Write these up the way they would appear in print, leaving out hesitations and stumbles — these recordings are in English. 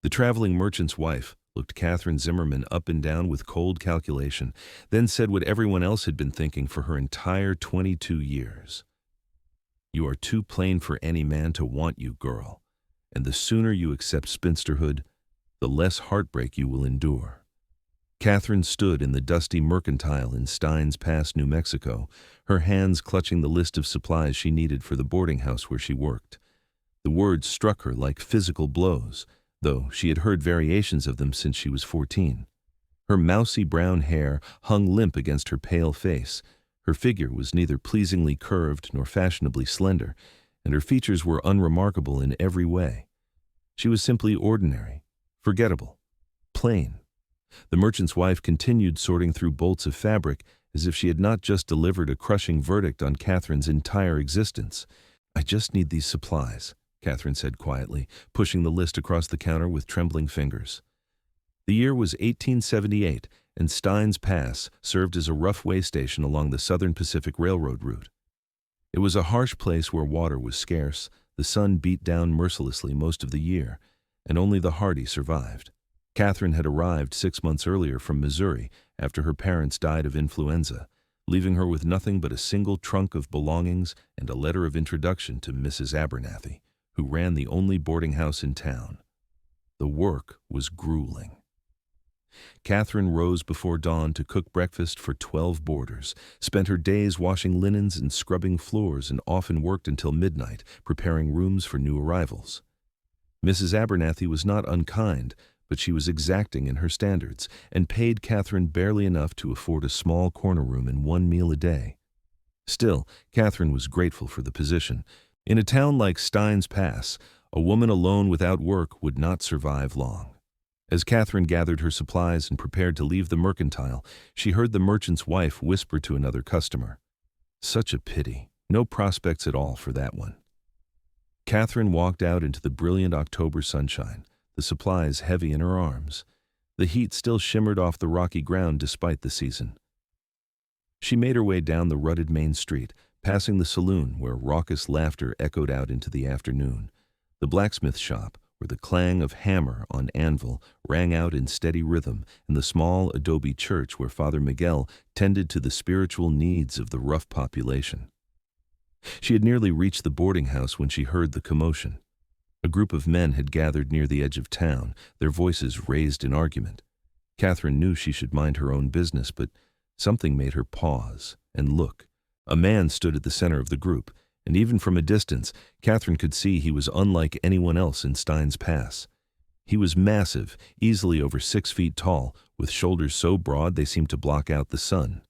The traveling merchant's wife looked Katherine Zimmerman up and down with cold calculation, then said what everyone else had been thinking for her entire 22 years. "You are too plain for any man to want you, girl, and the sooner you accept spinsterhood, the less heartbreak you will endure." Katherine stood in the dusty mercantile in Steins Pass, New Mexico, her hands clutching the list of supplies she needed for the boarding house where she worked. The words struck her like physical blows, though she had heard variations of them since she was 14. Her mousy brown hair hung limp against her pale face. Her figure was neither pleasingly curved nor fashionably slender, and her features were unremarkable in every way. She was simply ordinary, forgettable, plain. The merchant's wife continued sorting through bolts of fabric as if she had not just delivered a crushing verdict on Katherine's entire existence. "I just need these supplies," Katherine said quietly, pushing the list across the counter with trembling fingers. The year was 1878, and Steins Pass served as a rough way station along the Southern Pacific Railroad route. It was a harsh place where water was scarce, the sun beat down mercilessly most of the year, and only the hardy survived. Katherine had arrived 6 months earlier from Missouri after her parents died of influenza, leaving her with nothing but a single trunk of belongings and a letter of introduction to Mrs. Abernathy, who ran the only boarding house in town. The work was grueling. Katherine rose before dawn to cook breakfast for 12 boarders, spent her days washing linens and scrubbing floors, and often worked until midnight, preparing rooms for new arrivals. Mrs. Abernathy was not unkind, but she was exacting in her standards, and paid Katherine barely enough to afford a small corner room and one meal a day. Still, Katherine was grateful for the position. In a town like Steins Pass, a woman alone without work would not survive long. As Katherine gathered her supplies and prepared to leave the mercantile, she heard the merchant's wife whisper to another customer, "Such a pity. No prospects at all for that one." Katherine walked out into the brilliant October sunshine, the supplies heavy in her arms. The heat still shimmered off the rocky ground despite the season. She made her way down the rutted main street, passing the saloon where raucous laughter echoed out into the afternoon, the blacksmith shop where the clang of hammer on anvil rang out in steady rhythm, and the small adobe church where Father Miguel tended to the spiritual needs of the rough population. She had nearly reached the boarding house when she heard the commotion. A group of men had gathered near the edge of town, their voices raised in argument. Katherine knew she should mind her own business, but something made her pause and look. A man stood at the center of the group, and even from a distance, Katherine could see he was unlike anyone else in Steins Pass. He was massive, easily over 6 feet tall, with shoulders so broad they seemed to block out the sun.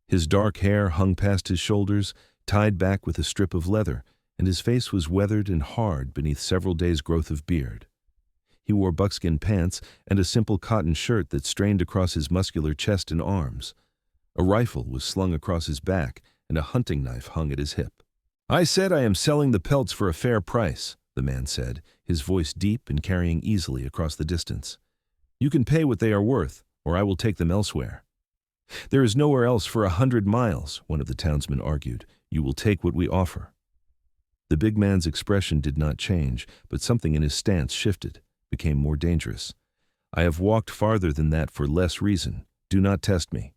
His dark hair hung past his shoulders, tied back with a strip of leather, and his face was weathered and hard beneath several days' growth of beard. He wore buckskin pants and a simple cotton shirt that strained across his muscular chest and arms. A rifle was slung across his back, and a hunting knife hung at his hip. "I said I am selling the pelts for a fair price," the man said, his voice deep and carrying easily across the distance. "You can pay what they are worth, or I will take them elsewhere." "There is nowhere else for 100 miles, one of the townsmen argued. "You will take what we offer." The big man's expression did not change, but something in his stance shifted, became more dangerous. "I have walked farther than that for less reason. Do not test me."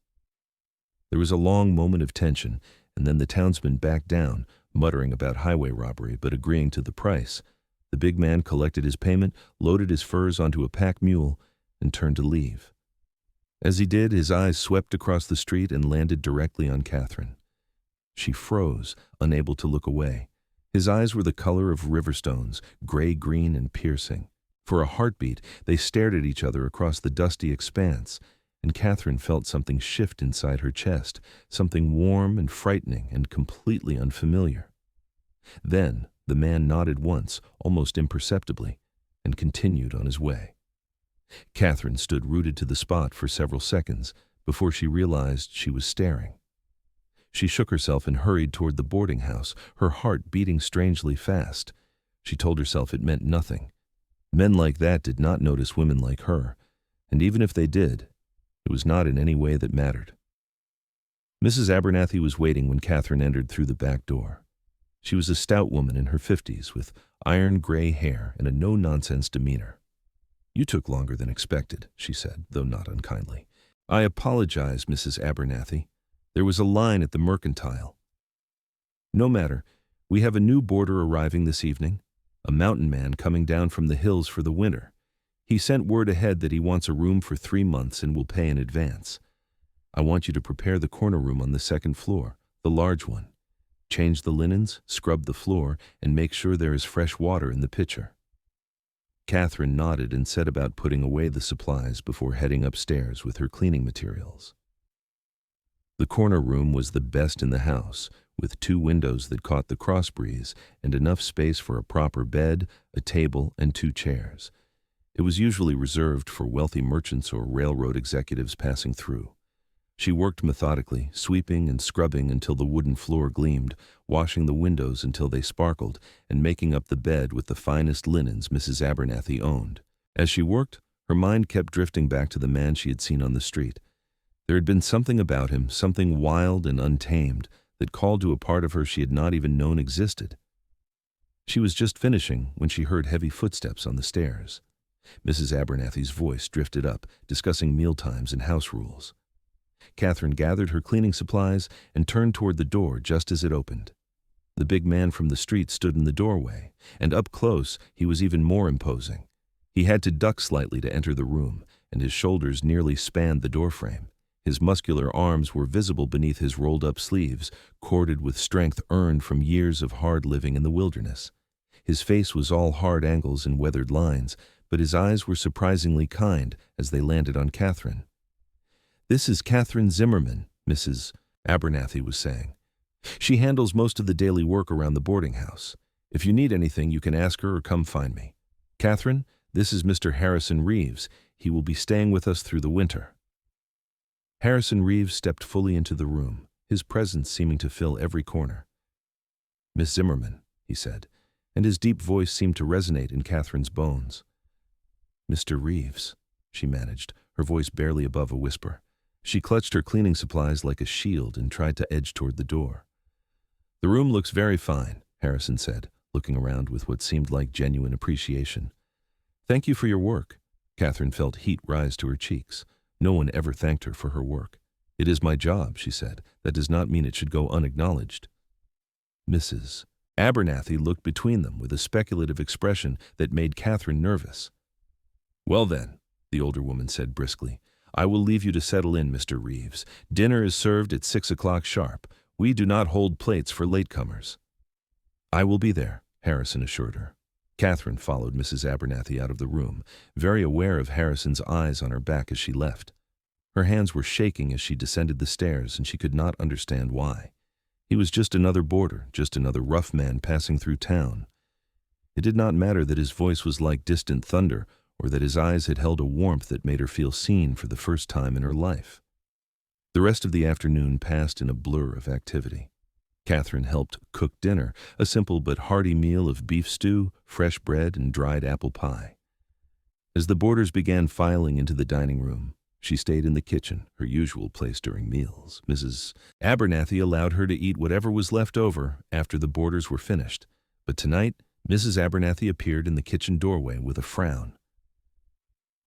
There was a long moment of tension, and then the townsman backed down, muttering about highway robbery but agreeing to the price. The big man collected his payment, loaded his furs onto a pack mule, and turned to leave. As he did, his eyes swept across the street and landed directly on Katherine. She froze, unable to look away. His eyes were the color of river stones, gray-green and piercing. For a heartbeat, they stared at each other across the dusty expanse, and Katherine felt something shift inside her chest, something warm and frightening and completely unfamiliar. Then the man nodded once, almost imperceptibly, and continued on his way. Katherine stood rooted to the spot for several seconds before she realized she was staring. She shook herself and hurried toward the boarding house, her heart beating strangely fast. She told herself it meant nothing. Men like that did not notice women like her, and even if they did, it was not in any way that mattered. Mrs. Abernathy was waiting when Katherine entered through the back door. She was a stout woman in her 50s with iron gray hair and a no-nonsense demeanor. "You took longer than expected," she said, though not unkindly. "I apologize, Mrs. Abernathy. There was a line at the mercantile." "No matter. We have a new boarder arriving this evening, a mountain man coming down from the hills for the winter. He sent word ahead that he wants a room for 3 months and will pay in advance. I want you to prepare the corner room on the second floor, the large one. Change the linens, scrub the floor, and make sure there is fresh water in the pitcher." Katherine nodded and set about putting away the supplies before heading upstairs with her cleaning materials. The corner room was the best in the house, with 2 windows that caught the cross breeze and enough space for a proper bed, a table, and 2 chairs. It was usually reserved for wealthy merchants or railroad executives passing through. She worked methodically, sweeping and scrubbing until the wooden floor gleamed, washing the windows until they sparkled, and making up the bed with the finest linens Mrs. Abernathy owned. As she worked, her mind kept drifting back to the man she had seen on the street. There had been something about him, something wild and untamed, that called to a part of her she had not even known existed. She was just finishing when she heard heavy footsteps on the stairs. Mrs. Abernathy's voice drifted up, discussing mealtimes and house rules. Katherine gathered her cleaning supplies and turned toward the door just as it opened. The big man from the street stood in the doorway, and up close he was even more imposing. He had to duck slightly to enter the room, and his shoulders nearly spanned the doorframe. His muscular arms were visible beneath his rolled-up sleeves, corded with strength earned from years of hard living in the wilderness. His face was all hard angles and weathered lines, but his eyes were surprisingly kind as they landed on Katherine. "This is Katherine Zimmerman," Mrs. Abernathy was saying. "She handles most of the daily work around the boarding house. If you need anything, you can ask her or come find me. Katherine, this is Mr. Harrison Reeves. He will be staying with us through the winter." Harrison Reeves stepped fully into the room, his presence seeming to fill every corner. "Miss Zimmerman," he said, and his deep voice seemed to resonate in Katherine's bones. "Mr. Reeves," she managed, her voice barely above a whisper. She clutched her cleaning supplies like a shield and tried to edge toward the door. "The room looks very fine," Harrison said, looking around with what seemed like genuine appreciation. "Thank you for your work." Katherine felt heat rise to her cheeks. No one ever thanked her for her work. "It is my job," she said. "That does not mean it should go unacknowledged." Mrs. Abernathy looked between them with a speculative expression that made Katherine nervous. "Well then," the older woman said briskly, "I will leave you to settle in, Mr. Reeves. Dinner is served at 6 o'clock sharp. We do not hold plates for latecomers." "I will be there," Harrison assured her. Katherine followed Mrs. Abernathy out of the room, very aware of Harrison's eyes on her back as she left. Her hands were shaking as she descended the stairs, and she could not understand why. He was just another boarder, just another rough man passing through town. It did not matter that his voice was like distant thunder, or that his eyes had held a warmth that made her feel seen for the first time in her life. The rest of the afternoon passed in a blur of activity. Katherine helped cook dinner, a simple but hearty meal of beef stew, fresh bread, and dried apple pie. As the boarders began filing into the dining room, she stayed in the kitchen, her usual place during meals. Mrs. Abernathy allowed her to eat whatever was left over after the boarders were finished, but tonight Mrs. Abernathy appeared in the kitchen doorway with a frown.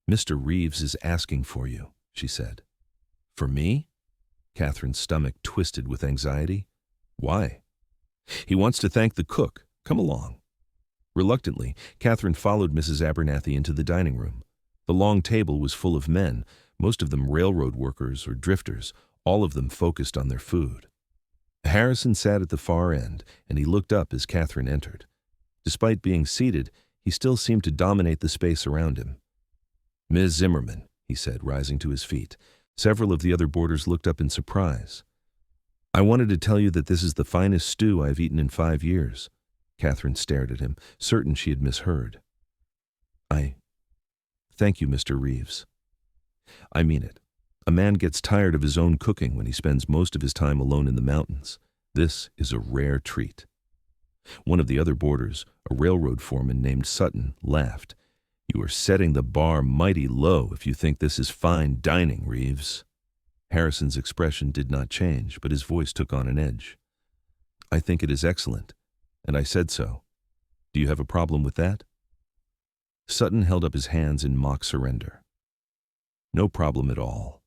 "Mr. Reeves is asking for you," she said. "For me?" Katherine's stomach twisted with anxiety. "Why?" "He wants to thank the cook. Come along." Reluctantly, Katherine followed Mrs. Abernathy into the dining room. The long table was full of men, most of them railroad workers or drifters, all of them focused on their food. Harrison sat at the far end, and he looked up as Katherine entered. Despite being seated, he still seemed to dominate the space around him. "Ms. Zimmerman," he said, rising to his feet. Several of the other boarders looked up in surprise. "I wanted to tell you that this is the finest stew I've eaten in 5 years. Katherine stared at him, certain she had misheard. Thank you, Mr. Reeves." "I mean it. A man gets tired of his own cooking when he spends most of his time alone in the mountains. This is a rare treat." One of the other boarders, a railroad foreman named Sutton, laughed. "You are setting the bar mighty low if you think this is fine dining, Reeves." Harrison's expression did not change, but his voice took on an edge. "I think it is excellent, and I said so. Do you have a problem with that?" Sutton held up his hands in mock surrender. No problem at all.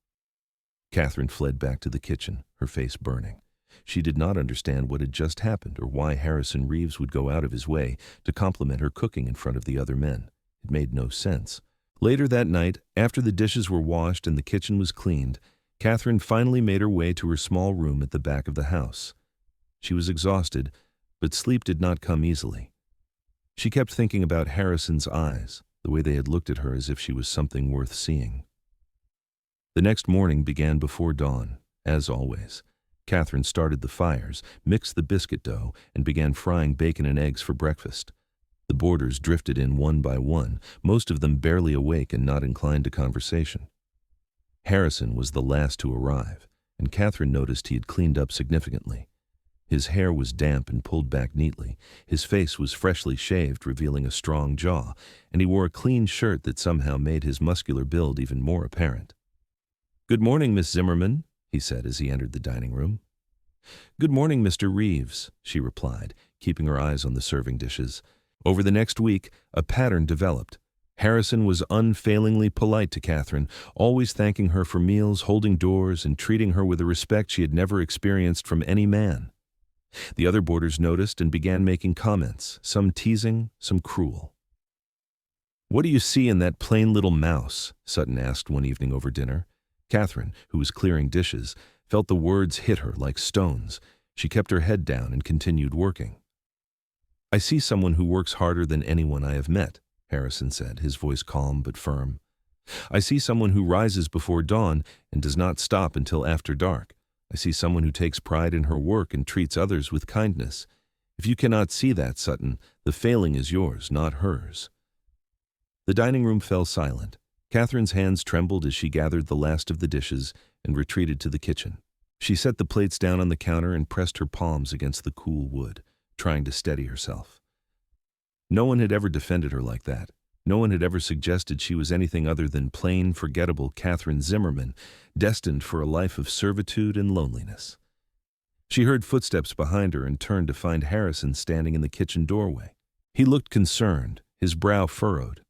Katherine fled back to the kitchen, her face burning. She did not understand what had just happened or why Harrison Reeves would go out of his way to compliment her cooking in front of the other men. It made no sense. Later that night, after the dishes were washed and the kitchen was cleaned, Katherine finally made her way to her small room at the back of the house. She was exhausted, but sleep did not come easily. She kept thinking about Harrison's eyes, the way they had looked at her as if she was something worth seeing. The next morning began before dawn, as always. Katherine started the fires, mixed the biscuit dough, and began frying bacon and eggs for breakfast. The boarders drifted in one by one, most of them barely awake and not inclined to conversation. Harrison was the last to arrive, and Katherine noticed he had cleaned up significantly. His hair was damp and pulled back neatly, his face was freshly shaved, revealing a strong jaw, and he wore a clean shirt that somehow made his muscular build even more apparent. "Good morning, Miss Zimmerman," he said as he entered the dining room. "Good morning, Mr. Reeves," she replied, keeping her eyes on the serving dishes. Over the next week, a pattern developed. Harrison was unfailingly polite to Katherine, always thanking her for meals, holding doors, and treating her with a respect she had never experienced from any man. The other boarders noticed and began making comments, some teasing, some cruel. "What do you see in that plain little mouse?" Sutton asked one evening over dinner. Katherine, who was clearing dishes, felt the words hit her like stones. She kept her head down and continued working. "I see someone who works harder than anyone I have met," Harrison said, his voice calm but firm. "I see someone who rises before dawn and does not stop until after dark. I see someone who takes pride in her work and treats others with kindness. If you cannot see that, Sutton, the failing is yours, not hers." The dining room fell silent. Katherine's hands trembled as she gathered the last of the dishes and retreated to the kitchen. She set the plates down on the counter and pressed her palms against the cool wood, trying to steady herself. No one had ever defended her like that. No one had ever suggested she was anything other than plain, forgettable Katherine Zimmerman, destined for a life of servitude and loneliness. She heard footsteps behind her and turned to find Harrison standing in the kitchen doorway. He looked concerned, his brow furrowed.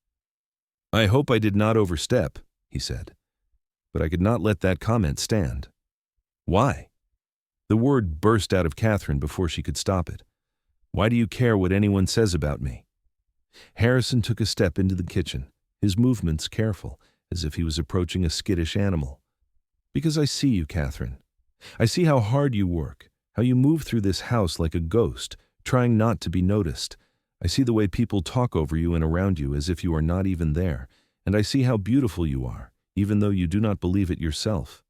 "I hope I did not overstep," he said. But I could not let that comment stand. "Why?" The word burst out of Katherine before she could stop it. "Why do you care what anyone says about me?" Harrison took a step into the kitchen, his movements careful, as if he was approaching a skittish animal. "Because I see you, Katherine. I see how hard you work, how you move through this house like a ghost, trying not to be noticed. I see the way people talk over you and around you as if you are not even there, and I see how beautiful you are, even though you do not believe it yourself."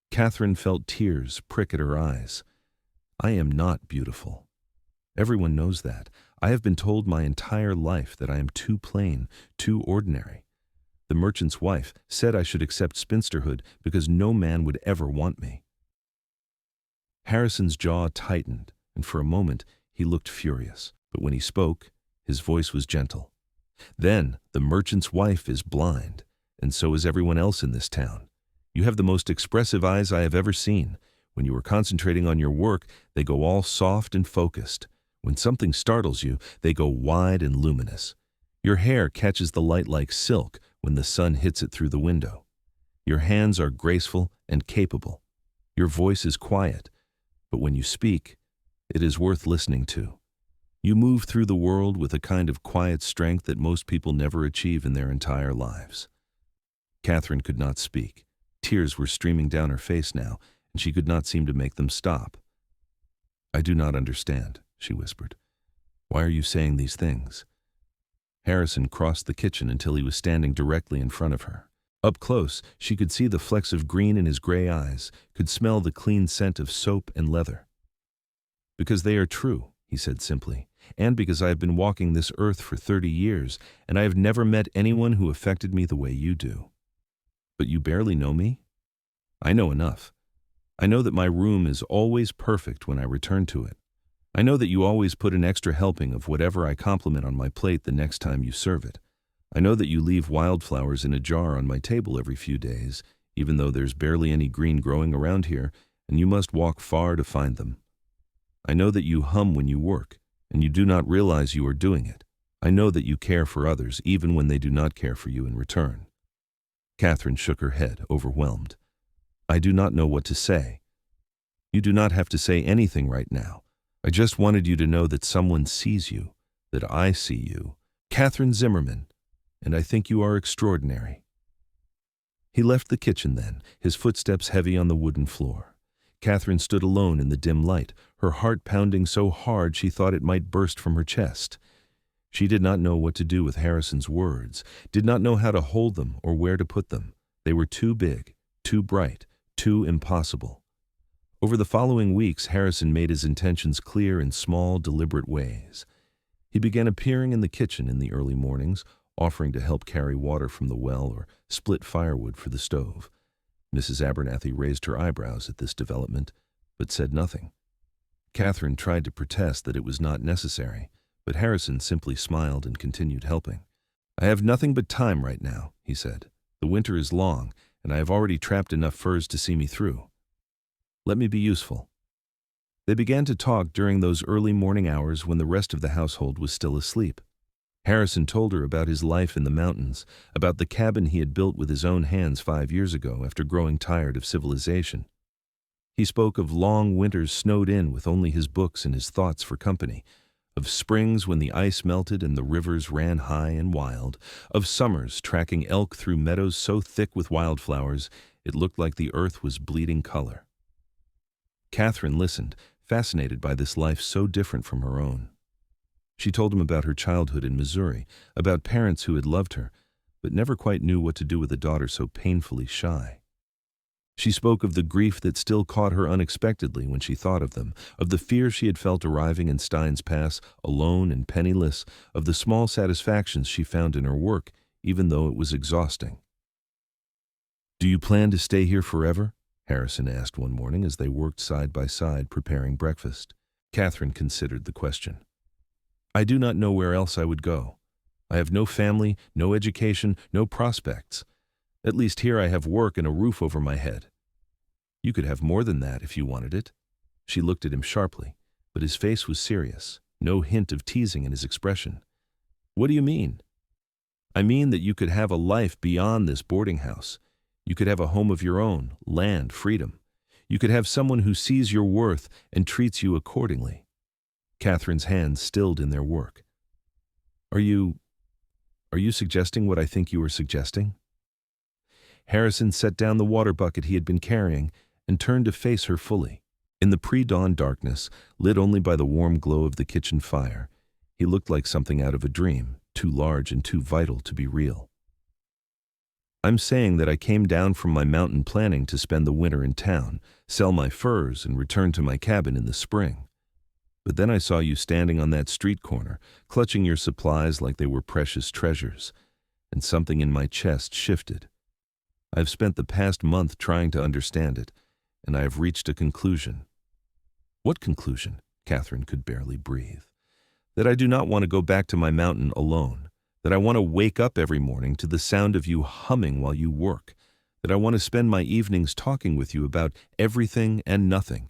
Katherine felt tears prick at her eyes. "I am not beautiful. Everyone knows that. I have been told my entire life that I am too plain, too ordinary. The merchant's wife said I should accept spinsterhood because no man would ever want me." Harrison's jaw tightened, and for a moment he looked furious. But when he spoke, his voice was gentle. "Then the merchant's wife is blind, and so is everyone else in this town. You have the most expressive eyes I have ever seen. When you are concentrating on your work, they go all soft and focused. When something startles you, they go wide and luminous. Your hair catches the light like silk when the sun hits it through the window. Your hands are graceful and capable. Your voice is quiet, but when you speak, it is worth listening to. You move through the world with a kind of quiet strength that most people never achieve in their entire lives." Katherine could not speak. Tears were streaming down her face now, and she could not seem to make them stop. "I do not understand," she whispered. "Why are you saying these things?" Harrison crossed the kitchen until he was standing directly in front of her. Up close, she could see the flecks of green in his gray eyes, could smell the clean scent of soap and leather. "Because they are true," he said simply, "and because I have been walking this earth for 30 years, and I have never met anyone who affected me the way you do." "But you barely know me?" "I know enough. I know that my room is always perfect when I return to it. I know that you always put an extra helping of whatever I compliment on my plate the next time you serve it. I know that you leave wildflowers in a jar on my table every few days, even though there's barely any green growing around here, and you must walk far to find them. I know that you hum when you work, and you do not realize you are doing it. I know that you care for others even when they do not care for you in return." Katherine shook her head, overwhelmed. "I do not know what to say." "You do not have to say anything right now. I just wanted you to know that someone sees you, that I see you. Katherine Zimmerman, and I think you are extraordinary." He left the kitchen then, his footsteps heavy on the wooden floor. Katherine stood alone in the dim light, her heart pounding so hard she thought it might burst from her chest. She did not know what to do with Harrison's words, did not know how to hold them or where to put them. They were too big, too bright, too impossible. Over the following weeks, Harrison made his intentions clear in small, deliberate ways. He began appearing in the kitchen in the early mornings, offering to help carry water from the well or split firewood for the stove. Mrs. Abernathy raised her eyebrows at this development, but said nothing. Katherine tried to protest that it was not necessary, but Harrison simply smiled and continued helping. "I have nothing but time right now," he said. "The winter is long, and I have already trapped enough furs to see me through. Let me be useful." They began to talk during those early morning hours when the rest of the household was still asleep. Harrison told her about his life in the mountains, about the cabin he had built with his own hands 5 years ago after growing tired of civilization. He spoke of long winters snowed in with only his books and his thoughts for company, of springs when the ice melted and the rivers ran high and wild, of summers tracking elk through meadows so thick with wildflowers it looked like the earth was bleeding color. Katherine listened, fascinated by this life so different from her own. She told him about her childhood in Missouri, about parents who had loved her, but never quite knew what to do with a daughter so painfully shy. She spoke of the grief that still caught her unexpectedly when she thought of them, of the fear she had felt arriving in Steins Pass, alone and penniless, of the small satisfactions she found in her work, even though it was exhausting. "Do you plan to stay here forever?" Harrison asked one morning as they worked side by side preparing breakfast. Katherine considered the question. "I do not know where else I would go. I have no family, no education, no prospects. At least here I have work and a roof over my head. You could have more than that if you wanted it." She looked at him sharply, but his face was serious, no hint of teasing in his expression. "What do you mean?" "I mean that you could have a life beyond this boarding house. You could have a home of your own, land, freedom. You could have someone who sees your worth and treats you accordingly." Katherine's hands stilled in their work. Are you suggesting what I think you are suggesting?" Harrison set down the water bucket he had been carrying and turned to face her fully. In the pre-dawn darkness, lit only by the warm glow of the kitchen fire, he looked like something out of a dream, too large and too vital to be real. "I'm saying that I came down from my mountain planning to spend the winter in town, sell my furs, and return to my cabin in the spring. But then I saw you standing on that street corner, clutching your supplies like they were precious treasures, and something in my chest shifted. I've spent the past month trying to understand it, and I have reached a conclusion." "What conclusion?" Katherine could barely breathe. "That I do not want to go back to my mountain alone, that I want to wake up every morning to the sound of you humming while you work, that I want to spend my evenings talking with you about everything and nothing,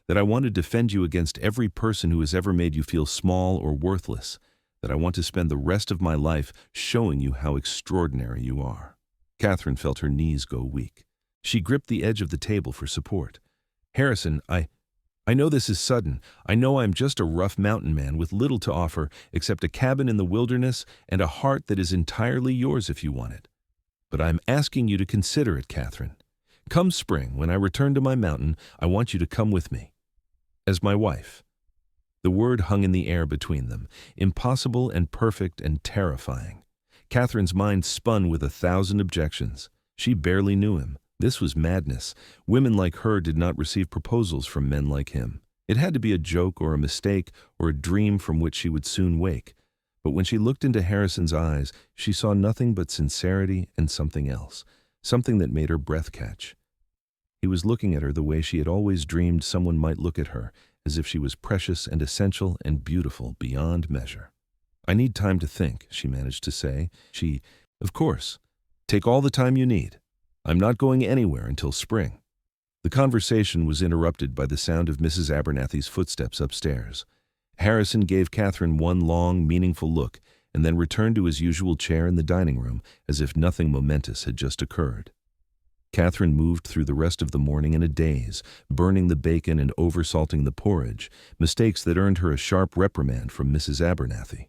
that I want to defend you against every person who has ever made you feel small or worthless, that I want to spend the rest of my life showing you how extraordinary you are." Katherine felt her knees go weak. She gripped the edge of the table for support. "Harrison, I know this is sudden. I know I'm just a rough mountain man with little to offer except a cabin in the wilderness and a heart that is entirely yours if you want it. But I'm asking you to consider it, Katherine. Come spring, when I return to my mountain, I want you to come with me. As my wife." The word hung in the air between them, impossible and perfect and terrifying. Katherine's mind spun with 1,000 objections. She barely knew him. This was madness. Women like her did not receive proposals from men like him. It had to be a joke or a mistake or a dream from which she would soon wake. But when she looked into Harrison's eyes, she saw nothing but sincerity and something else, something that made her breath catch. He was looking at her the way she had always dreamed someone might look at her, as if she was precious and essential and beautiful beyond measure. "I need time to think," she managed to say. "Of course. Take all the time you need. I'm not going anywhere until spring." The conversation was interrupted by the sound of Mrs. Abernathy's footsteps upstairs. Harrison gave Katherine one long, meaningful look and then returned to his usual chair in the dining room as if nothing momentous had just occurred. Katherine moved through the rest of the morning in a daze, burning the bacon and oversalting the porridge, mistakes that earned her a sharp reprimand from Mrs. Abernathy.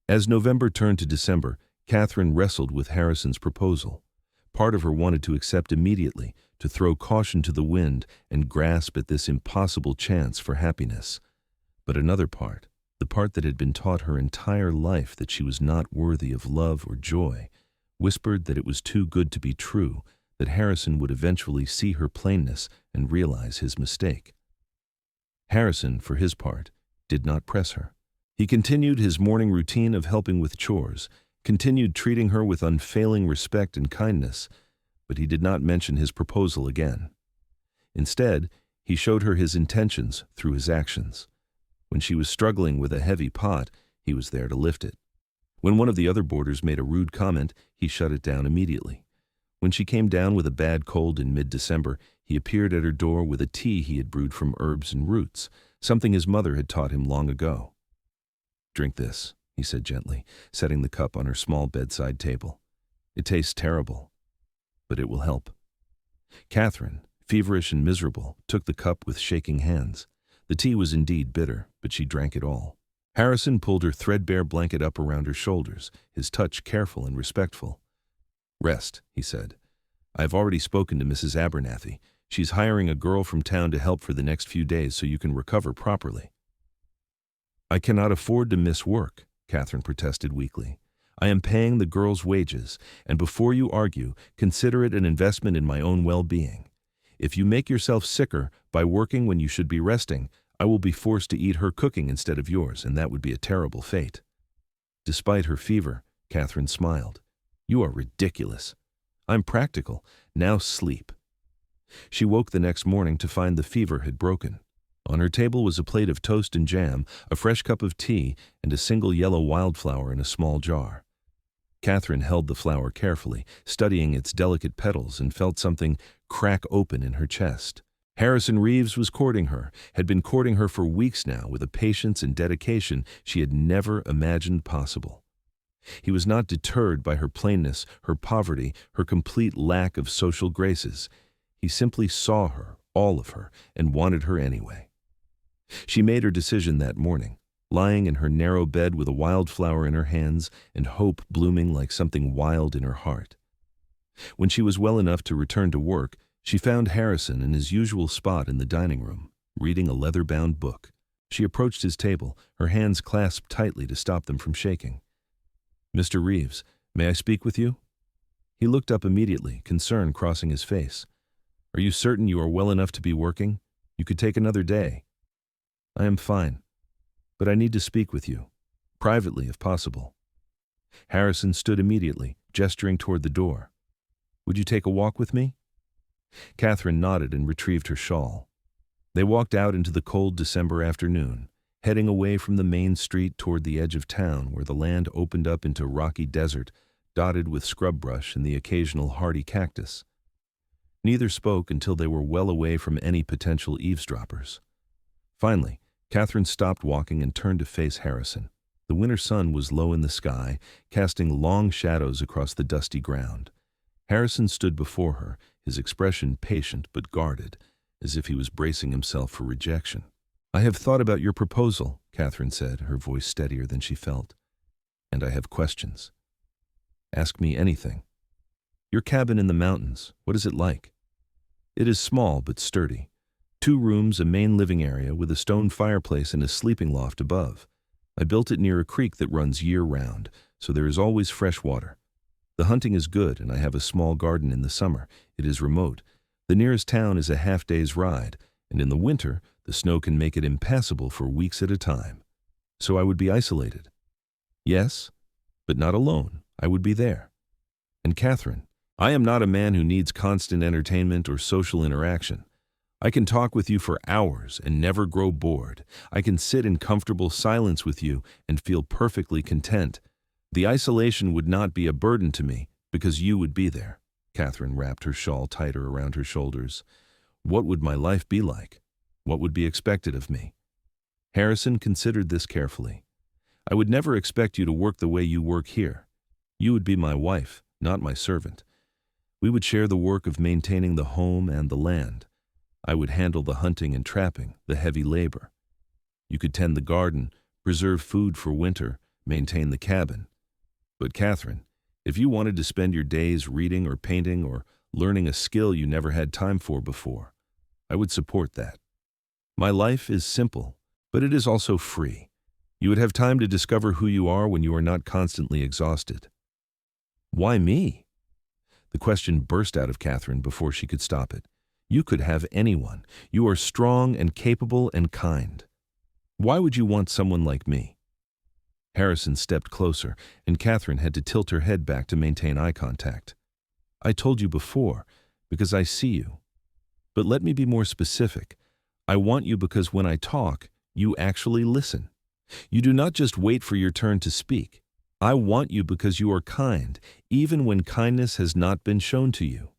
As November turned to December, Katherine wrestled with Harrison's proposal. Part of her wanted to accept immediately, to throw caution to the wind and grasp at this impossible chance for happiness. But another part, the part that had been taught her entire life that she was not worthy of love or joy, whispered that it was too good to be true, that Harrison would eventually see her plainness and realize his mistake. Harrison, for his part, did not press her. He continued his morning routine of helping with chores, continued treating her with unfailing respect and kindness, but he did not mention his proposal again. Instead, he showed her his intentions through his actions. When she was struggling with a heavy pot, he was there to lift it. When one of the other boarders made a rude comment, he shut it down immediately. When she came down with a bad cold in mid-December, he appeared at her door with a tea he had brewed from herbs and roots, something his mother had taught him long ago. "Drink this," he said gently, setting the cup on her small bedside table. "It tastes terrible, but it will help." Katherine, feverish and miserable, took the cup with shaking hands. The tea was indeed bitter, but she drank it all. Harrison pulled her threadbare blanket up around her shoulders, his touch careful and respectful. "Rest," he said. "I have already spoken to Mrs. Abernathy. She's hiring a girl from town to help for the next few days so you can recover properly." "I cannot afford to miss work," Katherine protested weakly. "I am paying the girl's wages, and before you argue, consider it an investment in my own well-being. If you make yourself sicker by working when you should be resting, I will be forced to eat her cooking instead of yours, and that would be a terrible fate." Despite her fever, Katherine smiled. "You are ridiculous. I'm practical. Now sleep." She woke the next morning to find the fever had broken. On her table was a plate of toast and jam, a fresh cup of tea, and a single yellow wildflower in a small jar. Katherine held the flower carefully, studying its delicate petals, and felt something crack open in her chest. Harrison Reeves was courting her, had been courting her for weeks now with a patience and dedication she had never imagined possible. He was not deterred by her plainness, her poverty, her complete lack of social graces. He simply saw her, all of her, and wanted her anyway. She made her decision that morning, lying in her narrow bed with a wildflower in her hands and hope blooming like something wild in her heart. When she was well enough to return to work, she found Harrison in his usual spot in the dining room, reading a leather-bound book. She approached his table, her hands clasped tightly to stop them from shaking. "Mr. Reeves, may I speak with you?" He looked up immediately, concern crossing his face. "Are you certain you are well enough to be working? You could take another day." "I am fine, but I need to speak with you, privately if possible." Harrison stood immediately, gesturing toward the door. "Would you take a walk with me?" Katherine nodded and retrieved her shawl. They walked out into the cold December afternoon, heading away from the main street toward the edge of town where the land opened up into rocky desert, dotted with scrub brush and the occasional hardy cactus. Neither spoke until they were well away from any potential eavesdroppers. Finally, Katherine stopped walking and turned to face Harrison. The winter sun was low in the sky, casting long shadows across the dusty ground. Harrison stood before her, his expression patient but guarded, as if he was bracing himself for rejection. "I have thought about your proposal," Katherine said, her voice steadier than she felt. "And I have questions." "Ask me anything." "Your cabin in the mountains, what is it like?" "It is small but sturdy. 2 rooms, a main living area with a stone fireplace and a sleeping loft above. I built it near a creek that runs year-round, so there is always fresh water. The hunting is good, and I have a small garden in the summer. It is remote. The nearest town is a half-day's ride, and in the winter, the snow can make it impassable for weeks at a time. So I would be isolated. Yes, but not alone. I would be there. And Katherine, I am not a man who needs constant entertainment or social interaction. I can talk with you for hours and never grow bored. I can sit in comfortable silence with you and feel perfectly content. The isolation would not be a burden to me because you would be there." Katherine wrapped her shawl tighter around her shoulders. "What would my life be like? What would be expected of me?" Harrison considered this carefully. I would never expect you to work the way you work here. You would be my wife, not my servant. We would share the work of maintaining the home and the land. I would handle the hunting and trapping, the heavy labor. You could tend the garden, preserve food for winter, maintain the cabin. But Katherine, if you wanted to spend your days reading or painting or learning a skill you never had time for before, I would support that. My life is simple, but it is also free. You would have time to discover who you are when you are not constantly exhausted. Why me? The question burst out of Katherine before she could stop it. You could have anyone. You are strong and capable and kind. Why would you want someone like me? Harrison stepped closer, and Katherine had to tilt her head back to maintain eye contact. I told you before, because I see you. But let me be more specific. I want you because when I talk, you actually listen. You do not just wait for your turn to speak. I want you because you are kind, even when kindness has not been shown to you.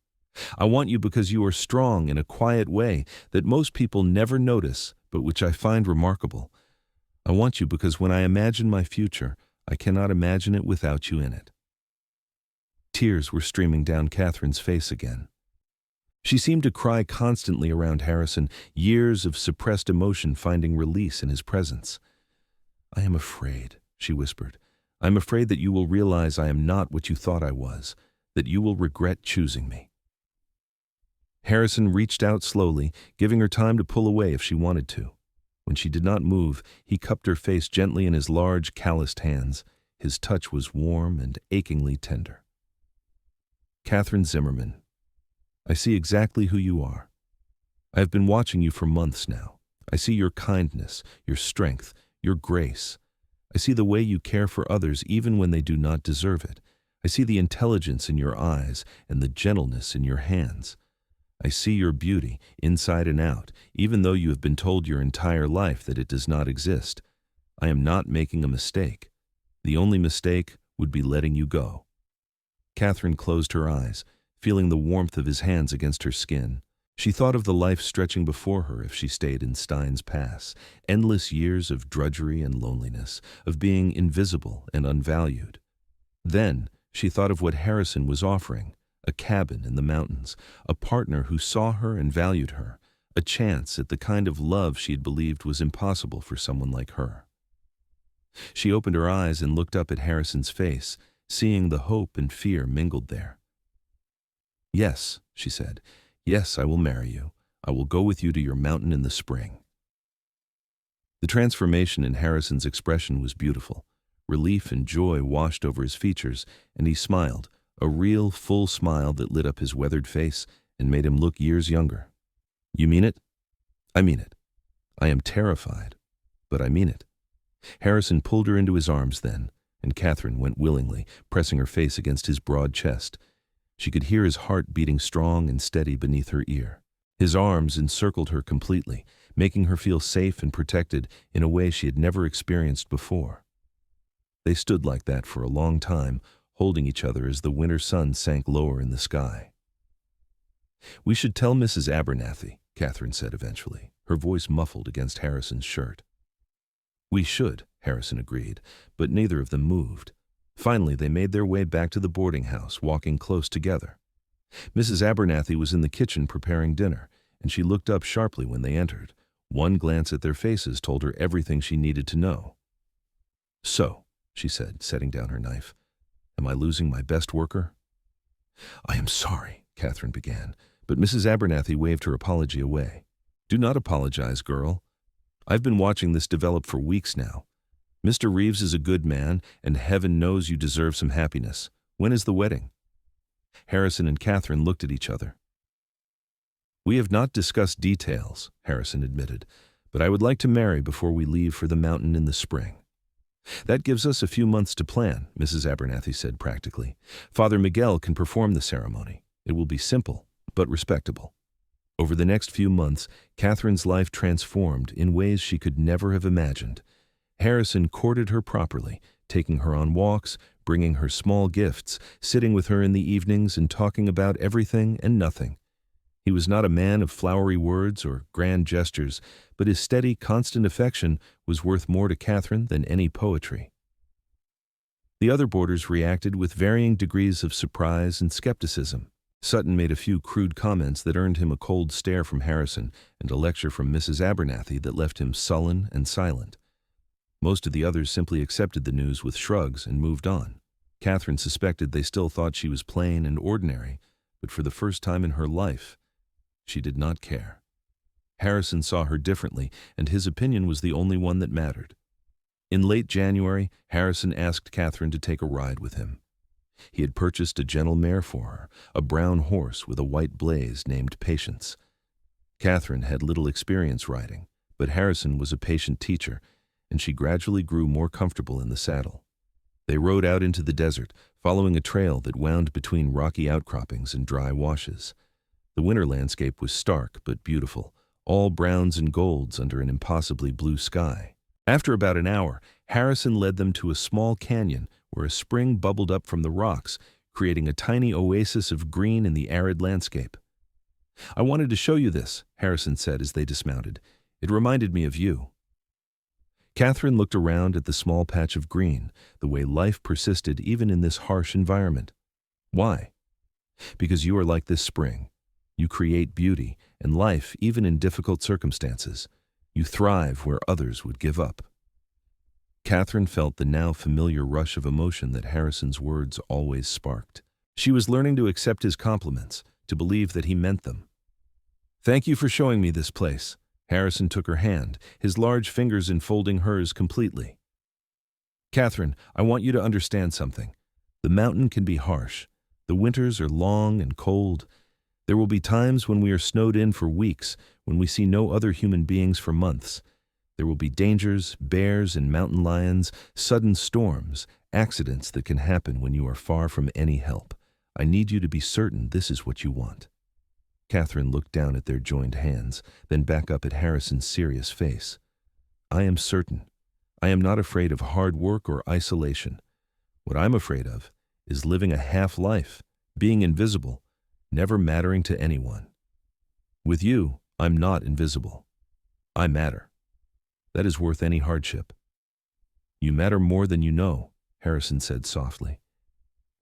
I want you because you are strong in a quiet way that most people never notice, but which I find remarkable. I want you because when I imagine my future, I cannot imagine it without you in it. Tears were streaming down Katherine's face again. She seemed to cry constantly around Harrison, years of suppressed emotion finding release in his presence. I am afraid, she whispered. I am afraid that you will realize I am not what you thought I was, that you will regret choosing me. Harrison reached out slowly, giving her time to pull away if she wanted to. When she did not move, he cupped her face gently in his large, calloused hands. His touch was warm and achingly tender. Katherine Zimmerman, I see exactly who you are. I have been watching you for months now. I see your kindness, your strength, your grace. I see the way you care for others even when they do not deserve it. I see the intelligence in your eyes and the gentleness in your hands. I see your beauty, inside and out, even though you have been told your entire life that it does not exist. I am not making a mistake. The only mistake would be letting you go. Katherine closed her eyes, feeling the warmth of his hands against her skin. She thought of the life stretching before her if she stayed in Steins Pass, endless years of drudgery and loneliness, of being invisible and unvalued. Then she thought of what Harrison was offering, a cabin in the mountains, a partner who saw her and valued her, a chance at the kind of love she had believed was impossible for someone like her. She opened her eyes and looked up at Harrison's face, seeing the hope and fear mingled there. Yes, she said. Yes, I will marry you. I will go with you to your mountain in the spring. The transformation in Harrison's expression was beautiful. Relief and joy washed over his features, and he smiled, a real, full smile that lit up his weathered face and made him look years younger. You mean it? I mean it. I am terrified, but I mean it. Harrison pulled her into his arms then, and Katherine went willingly, pressing her face against his broad chest. She could hear his heart beating strong and steady beneath her ear. His arms encircled her completely, making her feel safe and protected in a way she had never experienced before. They stood like that for a long time, holding each other as the winter sun sank lower in the sky. We should tell Mrs. Abernathy, Katherine said eventually, her voice muffled against Harrison's shirt. We should, Harrison agreed, but neither of them moved. Finally, they made their way back to the boarding house, walking close together. Mrs. Abernathy was in the kitchen preparing dinner, and she looked up sharply when they entered. One glance at their faces told her everything she needed to know. So, she said, setting down her knife, am I losing my best worker? I am sorry, Katherine began, but Mrs. Abernathy waved her apology away. Do not apologize, girl. I've been watching this develop for weeks now. Mr. Reeves is a good man, and heaven knows you deserve some happiness. When is the wedding? Harrison and Katherine looked at each other. We have not discussed details, Harrison admitted, but I would like to marry before we leave for the mountain in the spring. That gives us a few months to plan, Mrs. Abernathy said practically. Father Miguel can perform the ceremony. It will be simple, but respectable. Over the next few months, Katherine's life transformed in ways she could never have imagined. Harrison courted her properly, taking her on walks, bringing her small gifts, sitting with her in the evenings and talking about everything and nothing. He was not a man of flowery words or grand gestures, but his steady, constant affection was worth more to Katherine than any poetry. The other boarders reacted with varying degrees of surprise and skepticism. Sutton made a few crude comments that earned him a cold stare from Harrison and a lecture from Mrs. Abernathy that left him sullen and silent. Most of the others simply accepted the news with shrugs and moved on. Katherine suspected they still thought she was plain and ordinary, but for the first time in her life, she did not care. Harrison saw her differently, and his opinion was the only one that mattered. In late January, Harrison asked Katherine to take a ride with him. He had purchased a gentle mare for her, a brown horse with a white blaze named Patience. Katherine had little experience riding, but Harrison was a patient teacher, and she gradually grew more comfortable in the saddle. They rode out into the desert, following a trail that wound between rocky outcroppings and dry washes. The winter landscape was stark but beautiful, all browns and golds under an impossibly blue sky. After about an hour, Harrison led them to a small canyon where a spring bubbled up from the rocks, creating a tiny oasis of green in the arid landscape. "I wanted to show you this," Harrison said as they dismounted. "It reminded me of you." Katherine looked around at the small patch of green, the way life persisted even in this harsh environment. "Why?" "Because you are like this spring. You create beauty and life even in difficult circumstances. You thrive where others would give up." Katherine felt the now familiar rush of emotion that Harrison's words always sparked. She was learning to accept his compliments, to believe that he meant them. "Thank you for showing me this place." Harrison took her hand, his large fingers enfolding hers completely. "Katherine, I want you to understand something. The mountain can be harsh. The winters are long and cold. There will be times when we are snowed in for weeks, when we see no other human beings for months. There will be dangers, bears and mountain lions, sudden storms, accidents that can happen when you are far from any help. I need you to be certain this is what you want." Katherine looked down at their joined hands, then back up at Harrison's serious face. "I am certain. I am not afraid of hard work or isolation. What I'm afraid of is living a half-life, being invisible, never mattering to anyone. With you, I'm not invisible. I matter. That is worth any hardship." "You matter more than you know," Harrison said softly.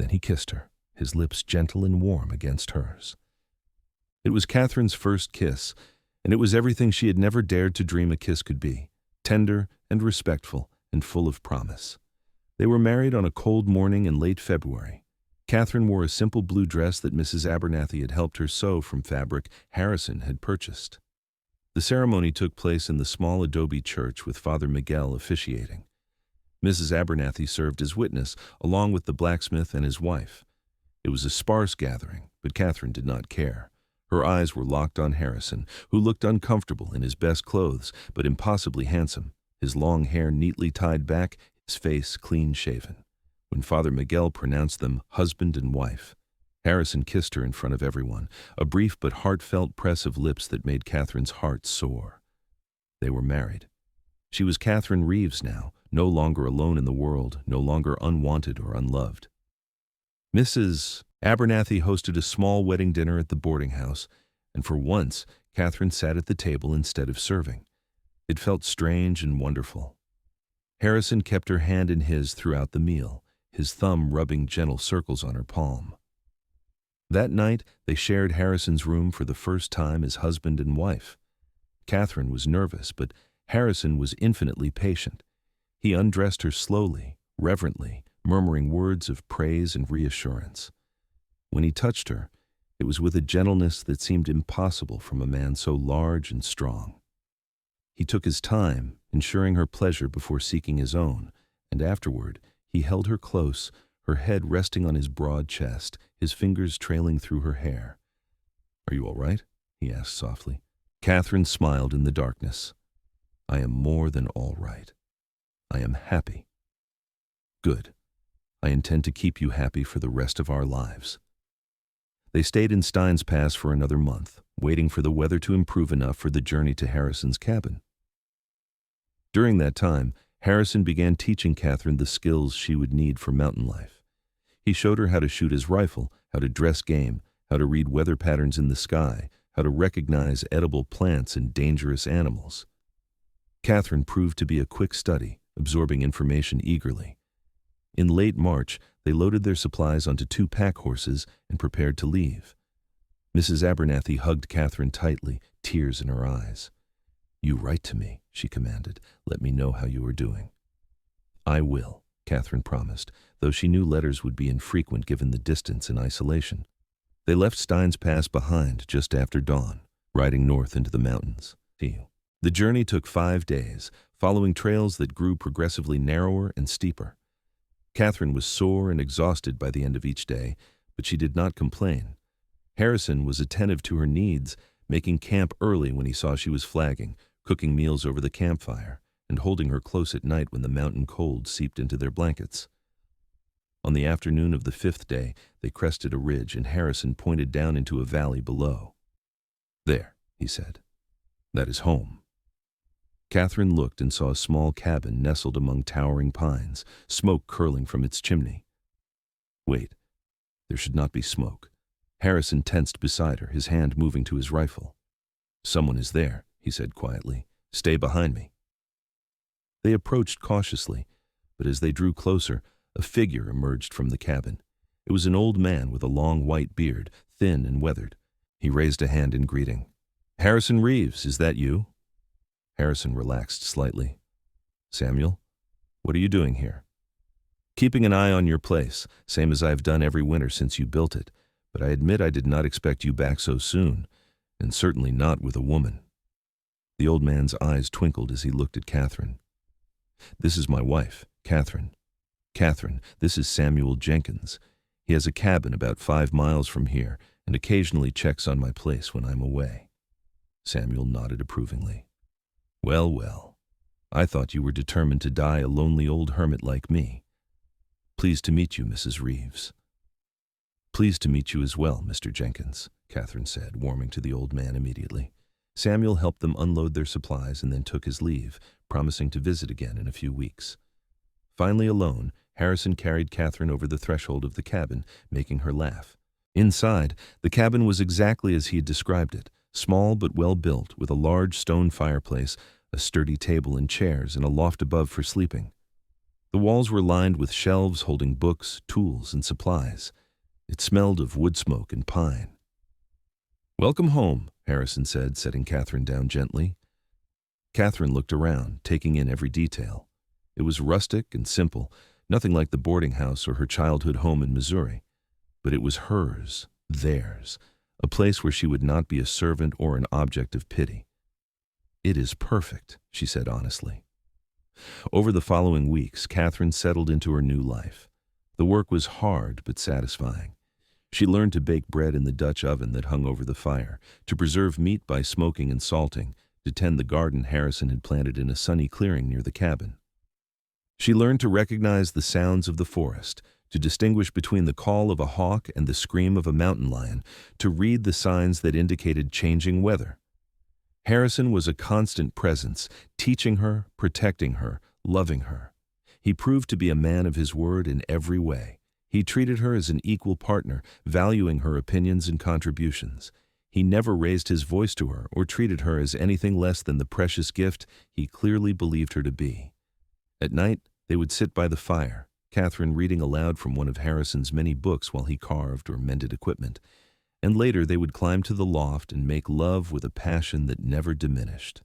Then he kissed her, his lips gentle and warm against hers. It was Katherine's first kiss, and it was everything she had never dared to dream a kiss could be, tender and respectful and full of promise. They were married on a cold morning in late February. Katherine wore a simple blue dress that Mrs. Abernathy had helped her sew from fabric Harrison had purchased. The ceremony took place in the small adobe church with Father Miguel officiating. Mrs. Abernathy served as witness, along with the blacksmith and his wife. It was a sparse gathering, but Katherine did not care. Her eyes were locked on Harrison, who looked uncomfortable in his best clothes, but impossibly handsome, his long hair neatly tied back, his face clean-shaven. When Father Miguel pronounced them husband and wife, Harrison kissed her in front of everyone, a brief but heartfelt press of lips that made Katherine's heart soar. They were married. She was Katherine Reeves now, no longer alone in the world, no longer unwanted or unloved. Mrs. Abernathy hosted a small wedding dinner at the boarding house, and for once Katherine sat at the table instead of serving. It felt strange and wonderful. Harrison kept her hand in his throughout the meal, his thumb rubbing gentle circles on her palm. That night they shared Harrison's room for the first time as husband and wife. Katherine was nervous, but Harrison was infinitely patient. He undressed her slowly, reverently, murmuring words of praise and reassurance. When he touched her, it was with a gentleness that seemed impossible from a man so large and strong. He took his time, ensuring her pleasure before seeking his own, and afterward he held her close, her head resting on his broad chest, his fingers trailing through her hair. "Are you all right?" he asked softly. Katherine smiled in the darkness. "I am more than all right. I am happy." "Good. I intend to keep you happy for the rest of our lives." They stayed in Steins Pass for another month, waiting for the weather to improve enough for the journey to Harrison's cabin. During that time, Harrison began teaching Katherine the skills she would need for mountain life. He showed her how to shoot his rifle, how to dress game, how to read weather patterns in the sky, how to recognize edible plants and dangerous animals. Katherine proved to be a quick study, absorbing information eagerly. In late March, they loaded their supplies onto 2 pack horses and prepared to leave. Mrs. Abernathy hugged Katherine tightly, tears in her eyes. "You write to me," she commanded. "Let me know how you are doing." "I will," Katherine promised, though she knew letters would be infrequent given the distance and isolation. They left Steins Pass behind just after dawn, riding north into the mountains. The journey took 5 days, following trails that grew progressively narrower and steeper. Katherine was sore and exhausted by the end of each day, but she did not complain. Harrison was attentive to her needs, making camp early when he saw she was flagging, cooking meals over the campfire, and holding her close at night when the mountain cold seeped into their blankets. On the afternoon of the 5th day, they crested a ridge and Harrison pointed down into a valley below. "There," he said. "That is home." Katherine looked and saw a small cabin nestled among towering pines, smoke curling from its chimney. Wait, there should not be smoke. Harrison tensed beside her, his hand moving to his rifle. "Someone is there," he said quietly. "Stay behind me." They approached cautiously, but as they drew closer, a figure emerged from the cabin. It was an old man with a long white beard, thin and weathered. He raised a hand in greeting. "Harrison Reeves, is that you?" Harrison relaxed slightly. "Samuel, what are you doing here?" "Keeping an eye on your place, same as I've done every winter since you built it, but I admit I did not expect you back so soon, and certainly not with a woman." The old man's eyes twinkled as he looked at Katherine. "This is my wife, Katherine. Katherine, this is Samuel Jenkins. He has a cabin about 5 miles from here and occasionally checks on my place when I'm away." Samuel nodded approvingly. "Well, well, I thought you were determined to die a lonely old hermit like me. Pleased to meet you, Mrs. Reeves." "Pleased to meet you as well, Mr. Jenkins," Katherine said, warming to the old man immediately. Samuel helped them unload their supplies and then took his leave, promising to visit again in a few weeks. Finally alone, Harrison carried Katherine over the threshold of the cabin, making her laugh. Inside, the cabin was exactly as he had described it, small but well built, with a large stone fireplace, a sturdy table and chairs, and a loft above for sleeping. The walls were lined with shelves holding books, tools, and supplies. It smelled of wood smoke and pine. "Welcome home," Harrison said, setting Katherine down gently. Katherine looked around, taking in every detail. It was rustic and simple, nothing like the boarding house or her childhood home in Missouri. But it was hers, theirs, a place where she would not be a servant or an object of pity. "It is perfect," she said honestly. Over the following weeks, Katherine settled into her new life. The work was hard but satisfying. She learned to bake bread in the Dutch oven that hung over the fire, to preserve meat by smoking and salting, to tend the garden Harrison had planted in a sunny clearing near the cabin. She learned to recognize the sounds of the forest, to distinguish between the call of a hawk and the scream of a mountain lion, to read the signs that indicated changing weather. Harrison was a constant presence, teaching her, protecting her, loving her. He proved to be a man of his word in every way. He treated her as an equal partner, valuing her opinions and contributions. He never raised his voice to her or treated her as anything less than the precious gift he clearly believed her to be. At night, they would sit by the fire, Katherine reading aloud from one of Harrison's many books while he carved or mended equipment. And later they would climb to the loft and make love with a passion that never diminished.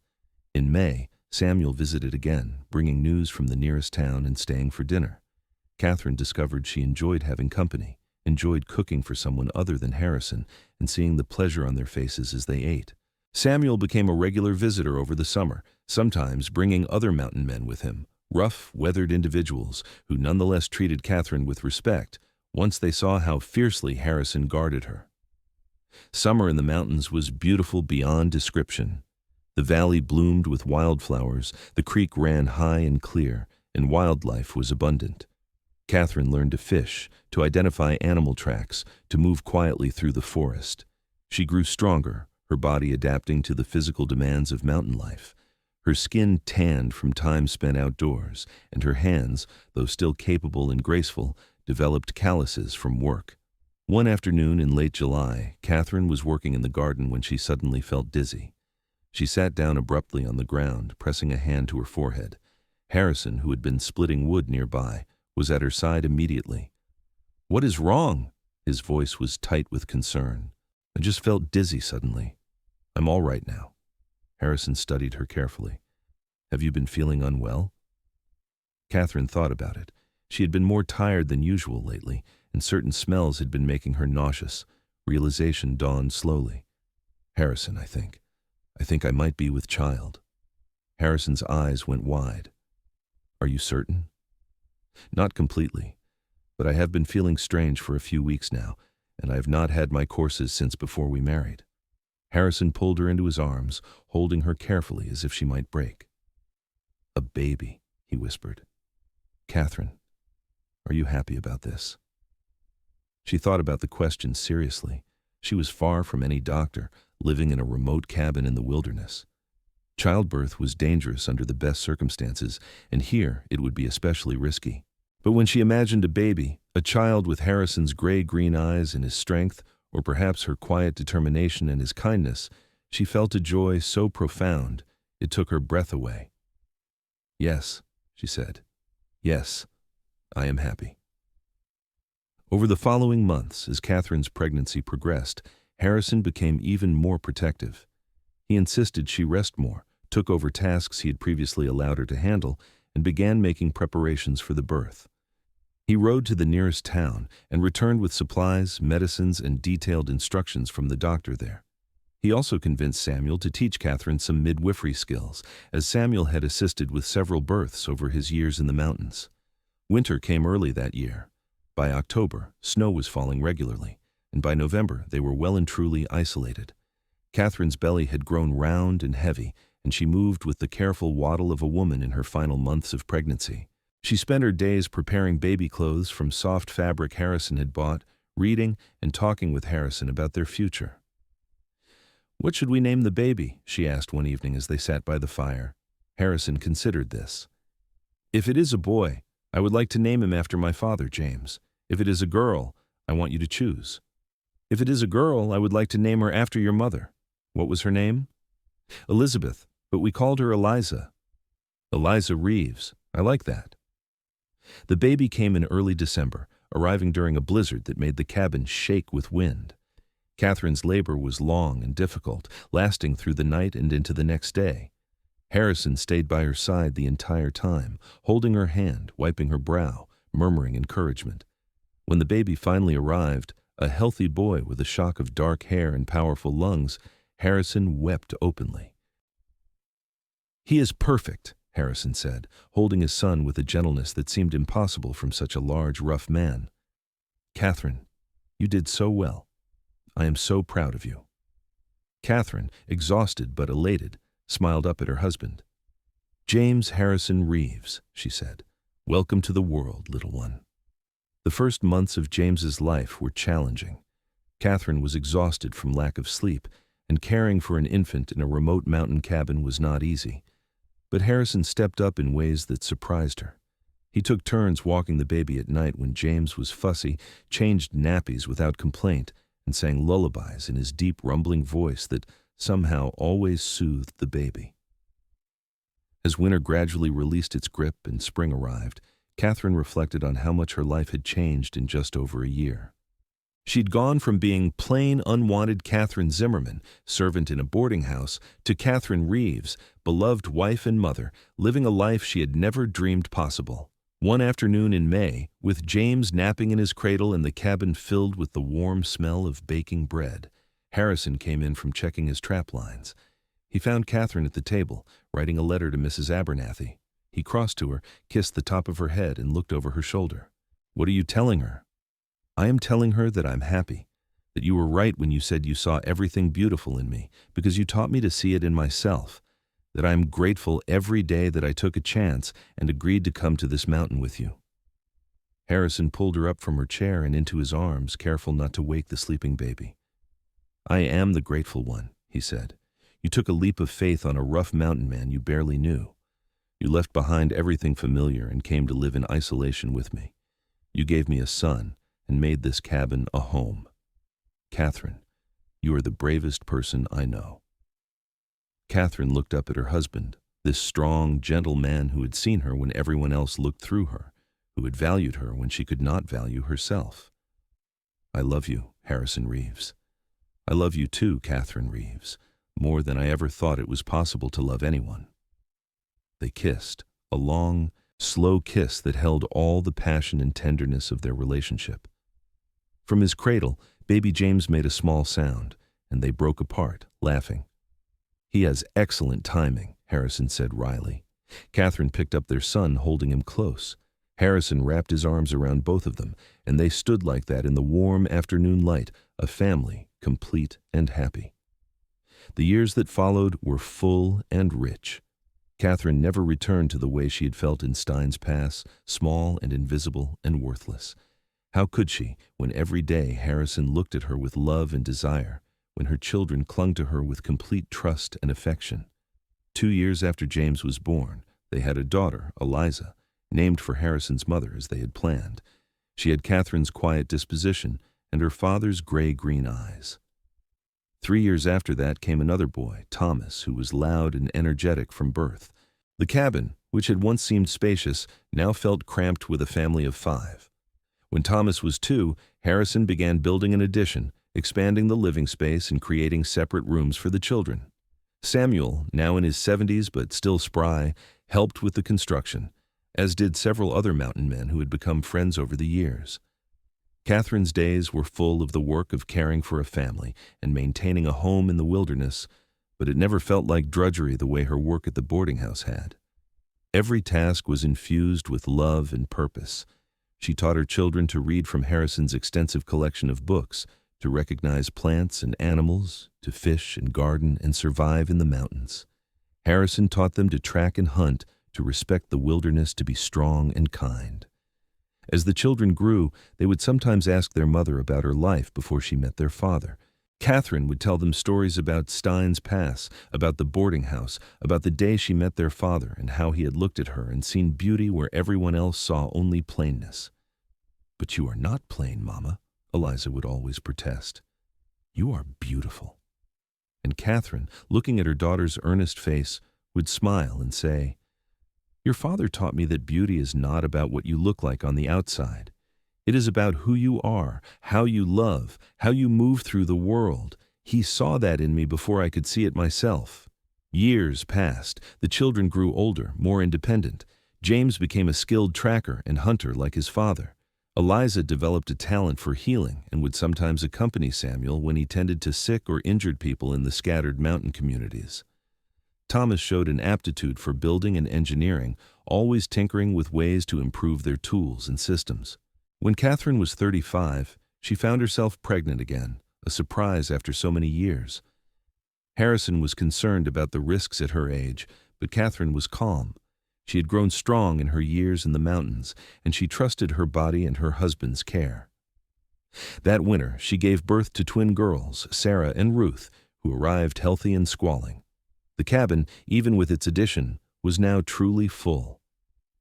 In May, Samuel visited again, bringing news from the nearest town and staying for dinner. Katherine discovered she enjoyed having company, enjoyed cooking for someone other than Harrison, and seeing the pleasure on their faces as they ate. Samuel became a regular visitor over the summer, sometimes bringing other mountain men with him, rough, weathered individuals who nonetheless treated Katherine with respect once they saw how fiercely Harrison guarded her. Summer in the mountains was beautiful beyond description. The valley bloomed with wildflowers, the creek ran high and clear, and wildlife was abundant. Katherine learned to fish, to identify animal tracks, to move quietly through the forest. She grew stronger, her body adapting to the physical demands of mountain life. Her skin tanned from time spent outdoors, and her hands, though still capable and graceful, developed calluses from work. One afternoon in late July, Katherine was working in the garden when she suddenly felt dizzy. She sat down abruptly on the ground, pressing a hand to her forehead. Harrison, who had been splitting wood nearby, was at her side immediately. "What is wrong?" His voice was tight with concern. "I just felt dizzy suddenly. I'm all right now." Harrison studied her carefully. "Have you been feeling unwell?" Katherine thought about it. She had been more tired than usual lately, and certain smells had been making her nauseous. Realization dawned slowly. "Harrison, I think. I think I might be with child." Harrison's eyes went wide. "Are you certain?" "Not completely, but I have been feeling strange for a few weeks now, and I have not had my courses since before we married." Harrison pulled her into his arms, holding her carefully as if she might break. "A baby," he whispered. "Katherine, are you happy about this?" She thought about the question seriously. She was far from any doctor, living in a remote cabin in the wilderness. Childbirth was dangerous under the best circumstances, and here it would be especially risky. But when she imagined a baby, a child with Harrison's gray-green eyes and his strength, or perhaps her quiet determination and his kindness, she felt a joy so profound it took her breath away. "Yes," she said. "Yes, I am happy." Over the following months, as Katherine's pregnancy progressed, Harrison became even more protective. He insisted she rest more, took over tasks he had previously allowed her to handle, and began making preparations for the birth. He rode to the nearest town and returned with supplies, medicines, and detailed instructions from the doctor there. He also convinced Samuel to teach Katherine some midwifery skills, as Samuel had assisted with several births over his years in the mountains. Winter came early that year. By October, snow was falling regularly, and by November they were well and truly isolated. Katherine's belly had grown round and heavy, and she moved with the careful waddle of a woman in her final months of pregnancy. She spent her days preparing baby clothes from soft fabric Harrison had bought, reading and talking with Harrison about their future. "What should we name the baby?" she asked one evening as they sat by the fire. Harrison considered this. "If it is a boy, I would like to name him after my father, James. If it is a girl, I want you to choose." "If it is a girl, I would like to name her after your mother." "What was her name?" "Elizabeth, but we called her Eliza." "Eliza Reeves. I like that." The baby came in early December, arriving during a blizzard that made the cabin shake with wind. Katherine's labor was long and difficult, lasting through the night and into the next day. Harrison stayed by her side the entire time, holding her hand, wiping her brow, murmuring encouragement. When the baby finally arrived, a healthy boy with a shock of dark hair and powerful lungs, Harrison wept openly. "He is perfect," Harrison said, holding his son with a gentleness that seemed impossible from such a large, rough man. "Katherine, you did so well. I am so proud of you." Katherine, exhausted but elated, smiled up at her husband. "James Harrison Reeves," she said, "welcome to the world, little one." The first months of James's life were challenging. Katherine was exhausted from lack of sleep, and caring for an infant in a remote mountain cabin was not easy. But Harrison stepped up in ways that surprised her. He took turns walking the baby at night when James was fussy, changed nappies without complaint, and sang lullabies in his deep, rumbling voice that somehow always soothed the baby. As winter gradually released its grip and spring arrived, Katherine reflected on how much her life had changed in just over a year. She'd gone from being plain, unwanted Katherine Zimmerman, servant in a boarding house, to Katherine Reeves, beloved wife and mother, living a life she had never dreamed possible. One afternoon in May, with James napping in his cradle and the cabin filled with the warm smell of baking bread, Harrison came in from checking his trap lines. He found Katherine at the table, writing a letter to Mrs. Abernathy. He crossed to her, kissed the top of her head, and looked over her shoulder. "What are you telling her?" "I am telling her that I'm happy, that you were right when you said you saw everything beautiful in me, because you taught me to see it in myself, that I am grateful every day that I took a chance and agreed to come to this mountain with you." Harrison pulled her up from her chair and into his arms, careful not to wake the sleeping baby. "I am the grateful one," he said. "You took a leap of faith on a rough mountain man you barely knew. You left behind everything familiar and came to live in isolation with me. You gave me a son and made this cabin a home. Katherine, you are the bravest person I know." Katherine looked up at her husband, this strong, gentle man who had seen her when everyone else looked through her. who had valued her when she could not value herself. I love you, Harrison Reeves. I love you too, Katherine Reeves, more than I ever thought it was possible to love anyone. They kissed, a long, slow kiss that held all the passion and tenderness of their relationship. From his cradle, baby James made a small sound, and they broke apart, laughing. He has excellent timing, Harrison said wryly. Katherine picked up their son, holding him close. Harrison wrapped his arms around both of them, and they stood like that in the warm afternoon light, a family, complete and happy. The years that followed were full and rich. Katherine never returned to the way she had felt in Steins Pass, small and invisible and worthless. How could she, when every day Harrison looked at her with love and desire, when her children clung to her with complete trust and affection? 2 years after James was born, they had a daughter, Eliza, named for Harrison's mother as they had planned. She had Katherine's quiet disposition and her father's gray-green eyes. 3 years after that came another boy, Thomas, who was loud and energetic from birth. The cabin, which had once seemed spacious, now felt cramped with a family of 5. When Thomas was 2, Harrison began building an addition, expanding the living space and creating separate rooms for the children. Samuel, now in his 70s but still spry, helped with the construction, as did several other mountain men who had become friends over the years. Katherine's days were full of the work of caring for a family and maintaining a home in the wilderness, but it never felt like drudgery the way her work at the boarding house had. Every task was infused with love and purpose. She taught her children to read from Harrison's extensive collection of books, to recognize plants and animals, to fish and garden and survive in the mountains. Harrison taught them to track and hunt, to respect the wilderness, to be strong and kind. As the children grew, they would sometimes ask their mother about her life before she met their father. Katherine would tell them stories about Steins Pass, about the boarding house, about the day she met their father and how he had looked at her and seen beauty where everyone else saw only plainness. "But you are not plain, Mama," Eliza would always protest. "You are beautiful." And Katherine, looking at her daughter's earnest face, would smile and say, "Your father taught me that beauty is not about what you look like on the outside. It is about who you are, how you love, how you move through the world. He saw that in me before I could see it myself." Years passed. The children grew older, more independent. James became a skilled tracker and hunter like his father. Eliza developed a talent for healing and would sometimes accompany Samuel when he tended to sick or injured people in the scattered mountain communities. Thomas showed an aptitude for building and engineering, always tinkering with ways to improve their tools and systems. When Katherine was 35, she found herself pregnant again, a surprise after so many years. Harrison was concerned about the risks at her age, but Katherine was calm. She had grown strong in her years in the mountains, and she trusted her body and her husband's care. That winter, she gave birth to twin girls, Sarah and Ruth, who arrived healthy and squalling. The cabin, even with its addition, was now truly full.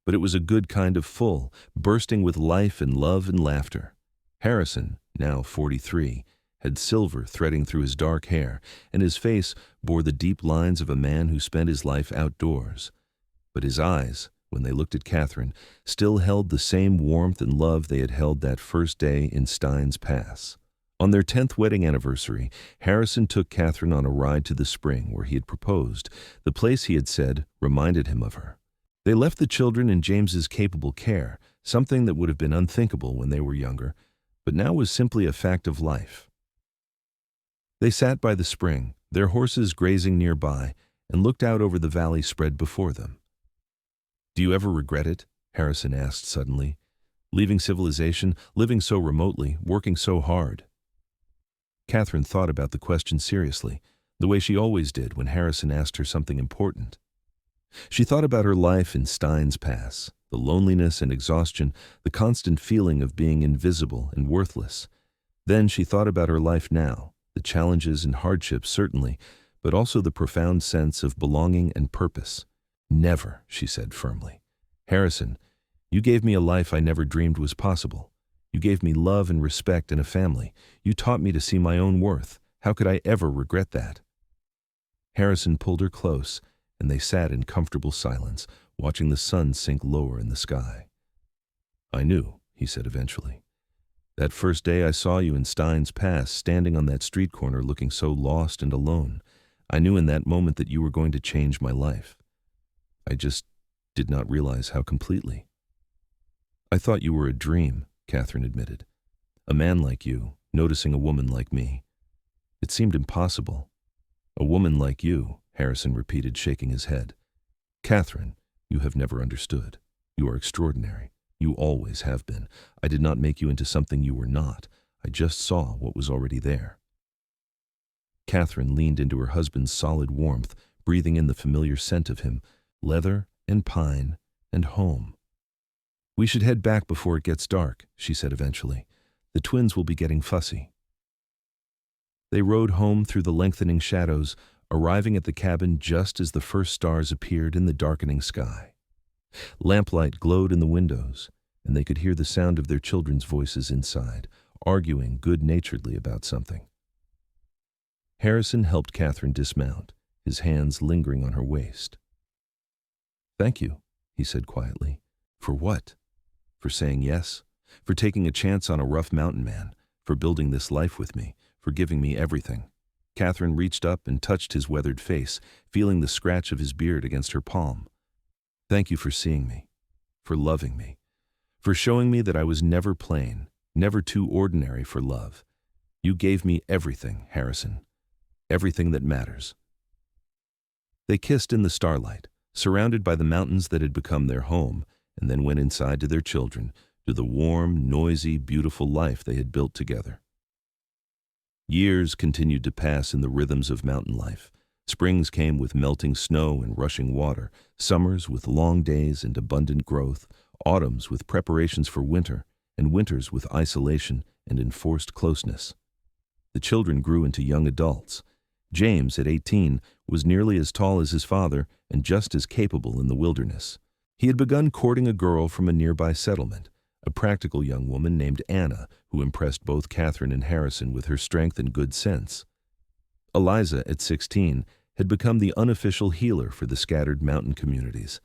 But it was a good kind of full, bursting with life and love and laughter. Harrison, now 43, had silver threading through his dark hair, and his face bore the deep lines of a man who spent his life outdoors. But his eyes, when they looked at Katherine, still held the same warmth and love they had held that first day in Steins Pass. On their 10th wedding anniversary, Harrison took Katherine on a ride to the spring where he had proposed. The place, he had said, reminded him of her. They left the children in James's capable care, something that would have been unthinkable when they were younger, but now was simply a fact of life. They sat by the spring, their horses grazing nearby, and looked out over the valley spread before them. "Do you ever regret it?" Harrison asked suddenly. "Leaving civilization, living so remotely, working so hard?" Katherine thought about the question seriously, the way she always did when Harrison asked her something important. She thought about her life in Steins Pass, the loneliness and exhaustion, the constant feeling of being invisible and worthless. Then she thought about her life now, the challenges and hardships certainly, but also the profound sense of belonging and purpose. "Never," she said firmly. "Harrison, you gave me a life I never dreamed was possible. You gave me love and respect and a family. You taught me to see my own worth. How could I ever regret that?" Harrison pulled her close, and they sat in comfortable silence, watching the sun sink lower in the sky. I knew, he said eventually. That first day I saw you in Steins Pass, standing on that street corner looking so lost and alone, I knew in that moment that you were going to change my life. I just did not realize how completely. I thought you were a dream, Katherine admitted. A man like you, noticing a woman like me. It seemed impossible. A woman like you, Harrison repeated, shaking his head. Katherine, you have never understood. You are extraordinary. You always have been. I did not make you into something you were not. I just saw what was already there. Katherine leaned into her husband's solid warmth, breathing in the familiar scent of him, leather and pine and home. We should head back before it gets dark, she said eventually. The twins will be getting fussy. They rode home through the lengthening shadows, arriving at the cabin just as the first stars appeared in the darkening sky. Lamplight glowed in the windows, and they could hear the sound of their children's voices inside, arguing good-naturedly about something. Harrison helped Katherine dismount, his hands lingering on her waist. Thank you, he said quietly. For what? For saying yes? For taking a chance on a rough mountain man? For building this life with me? For giving me everything? Katherine reached up and touched his weathered face, feeling the scratch of his beard against her palm. Thank you for seeing me, for loving me, for showing me that I was never plain, never too ordinary for love. You gave me everything, Harrison, everything that matters. They kissed in the starlight, surrounded by the mountains that had become their home, and then went inside to their children, to the warm, noisy, beautiful life they had built together. Years continued to pass in the rhythms of mountain life. Springs came with melting snow and rushing water, summers with long days and abundant growth, autumns with preparations for winter, and winters with isolation and enforced closeness. The children grew into young adults. James, at 18, was nearly as tall as his father and just as capable in the wilderness. He had begun courting a girl from a nearby settlement, a practical young woman named Anna, who impressed both Katherine and Harrison with her strength and good sense. Eliza, at 16, had become the unofficial healer for the scattered mountain communities.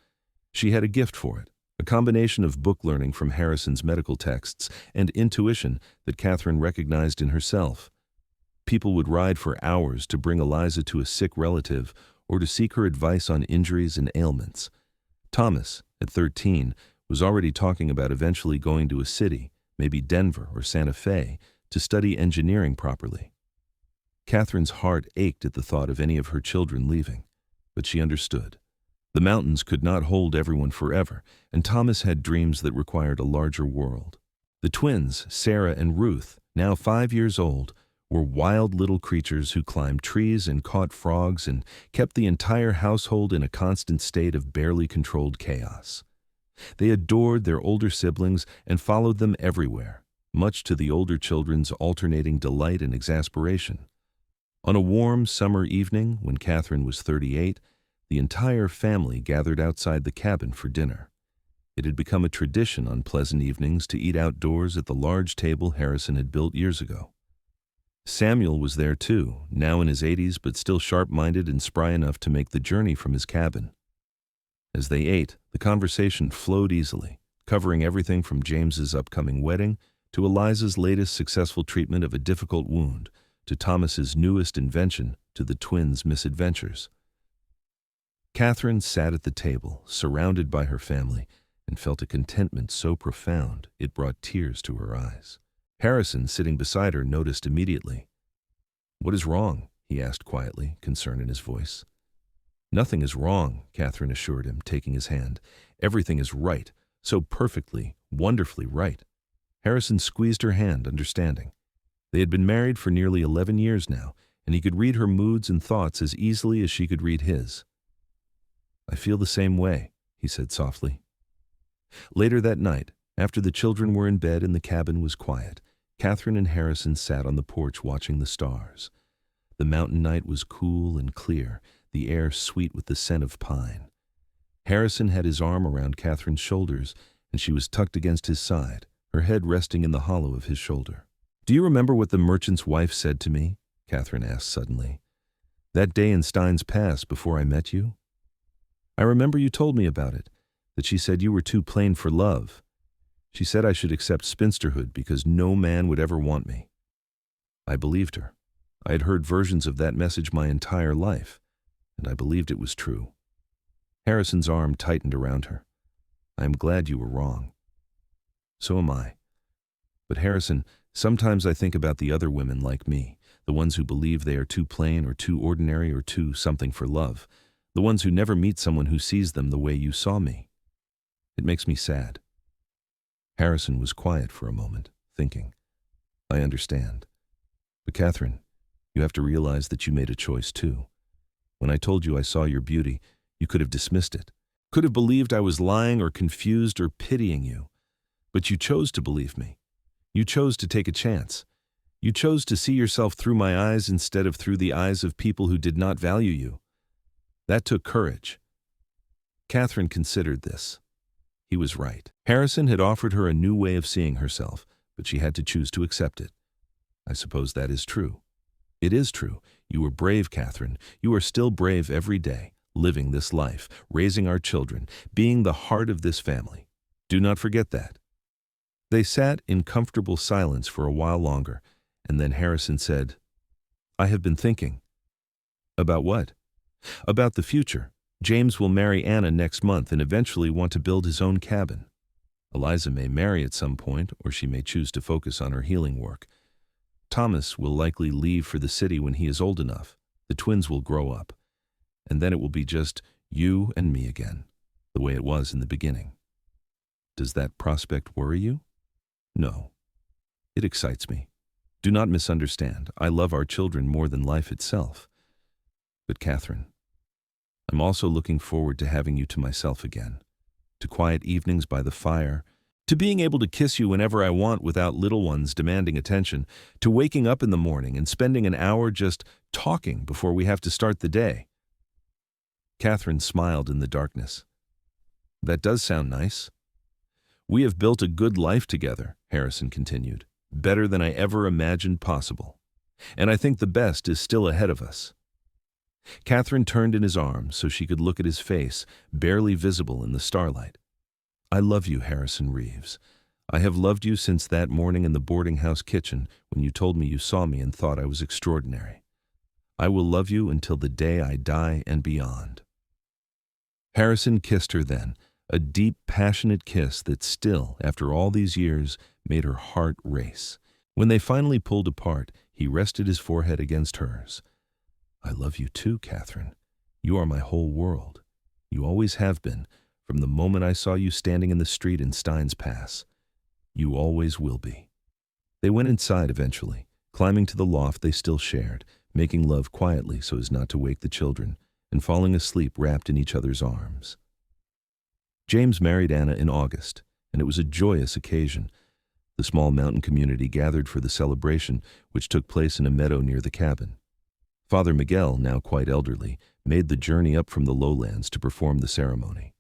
She had a gift for it, a combination of book learning from Harrison's medical texts and intuition that Katherine recognized in herself. People would ride for hours to bring Eliza to a sick relative or to seek her advice on injuries and ailments. Thomas, at 13, was already talking about eventually going to a city, maybe Denver or Santa Fe, to study engineering properly. Katherine's heart ached at the thought of any of her children leaving, but she understood. The mountains could not hold everyone forever, and Thomas had dreams that required a larger world. The twins, Sarah and Ruth, now 5 years old, were wild little creatures who climbed trees and caught frogs and kept the entire household in a constant state of barely controlled chaos. They adored their older siblings and followed them everywhere, much to the older children's alternating delight and exasperation. On a warm summer evening, when Katherine was 38, the entire family gathered outside the cabin for dinner. It had become a tradition on pleasant evenings to eat outdoors at the large table Harrison had built years ago. Samuel was there too, now in his 80s but still sharp-minded and spry enough to make the journey from his cabin. As they ate, the conversation flowed easily, covering everything from James's upcoming wedding to Eliza's latest successful treatment of a difficult wound, to Thomas's newest invention, to the twins' misadventures. Katherine sat at the table, surrounded by her family, and felt a contentment so profound it brought tears to her eyes. Harrison, sitting beside her, noticed immediately. "What is wrong?" he asked quietly, concern in his voice. "Nothing is wrong," Katherine assured him, taking his hand. "Everything is right, so perfectly, wonderfully right." Harrison squeezed her hand, understanding. They had been married for nearly 11 years now, and he could read her moods and thoughts as easily as she could read his. "I feel the same way," he said softly. Later that night, after the children were in bed and the cabin was quiet, Katherine and Harrison sat on the porch watching the stars. The mountain night was cool and clear, the air sweet with the scent of pine. Harrison had his arm around Katherine's shoulders, and she was tucked against his side, her head resting in the hollow of his shoulder. "Do you remember what the merchant's wife said to me?" Katherine asked suddenly. "That day in Steins Pass before I met you? I remember you told me about it, that she said you were too plain for love. She said I should accept spinsterhood because no man would ever want me. I believed her. I had heard versions of that message my entire life, and I believed it was true. Harrison's arm tightened around her. I am glad you were wrong. So am I. But Harrison, sometimes I think about the other women like me, the ones who believe they are too plain or too ordinary or too something for love, the ones who never meet someone who sees them the way you saw me. It makes me sad. Harrison was quiet for a moment, thinking. I understand. But Katherine, you have to realize that you made a choice too. When I told you I saw your beauty, you could have dismissed it, could have believed I was lying or confused or pitying you. But you chose to believe me. You chose to take a chance. You chose to see yourself through my eyes instead of through the eyes of people who did not value you. That took courage. Katherine considered this. He was right. Harrison had offered her a new way of seeing herself, but she had to choose to accept it. I suppose that is true. It is true. You were brave, Katherine. You are still brave every day, living this life, raising our children, being the heart of this family. Do not forget that. They sat in comfortable silence for a while longer, and then Harrison said, I have been thinking. About what? About the future. James will marry Anna next month and eventually want to build his own cabin. Eliza may marry at some point, or she may choose to focus on her healing work. Thomas will likely leave for the city when he is old enough. The twins will grow up. And then it will be just you and me again, the way it was in the beginning. Does that prospect worry you? No. It excites me. Do not misunderstand. I love our children more than life itself. But Katherine, I'm also looking forward to having you to myself again, to quiet evenings by the fire, to being able to kiss you whenever I want without little ones demanding attention, to waking up in the morning and spending an hour just talking before we have to start the day. Katherine smiled in the darkness. That does sound nice. We have built a good life together, Harrison continued, better than I ever imagined possible. And I think the best is still ahead of us. Katherine turned in his arms so she could look at his face, barely visible in the starlight. I love you, Harrison Reeves. I have loved you since that morning in the boarding house kitchen when you told me you saw me and thought I was extraordinary. I will love you until the day I die and beyond. Harrison kissed her then, a deep, passionate kiss that still, after all these years, made her heart race. When they finally pulled apart, he rested his forehead against hers. I love you too, Katherine. You are my whole world. You always have been, from the moment I saw you standing in the street in Steins Pass. You always will be. They went inside eventually, climbing to the loft they still shared, making love quietly so as not to wake the children, and falling asleep wrapped in each other's arms. James married Anna in August, and it was a joyous occasion. The small mountain community gathered for the celebration, which took place in a meadow near the cabin. Father Miguel, now quite elderly, made the journey up from the lowlands to perform the ceremony.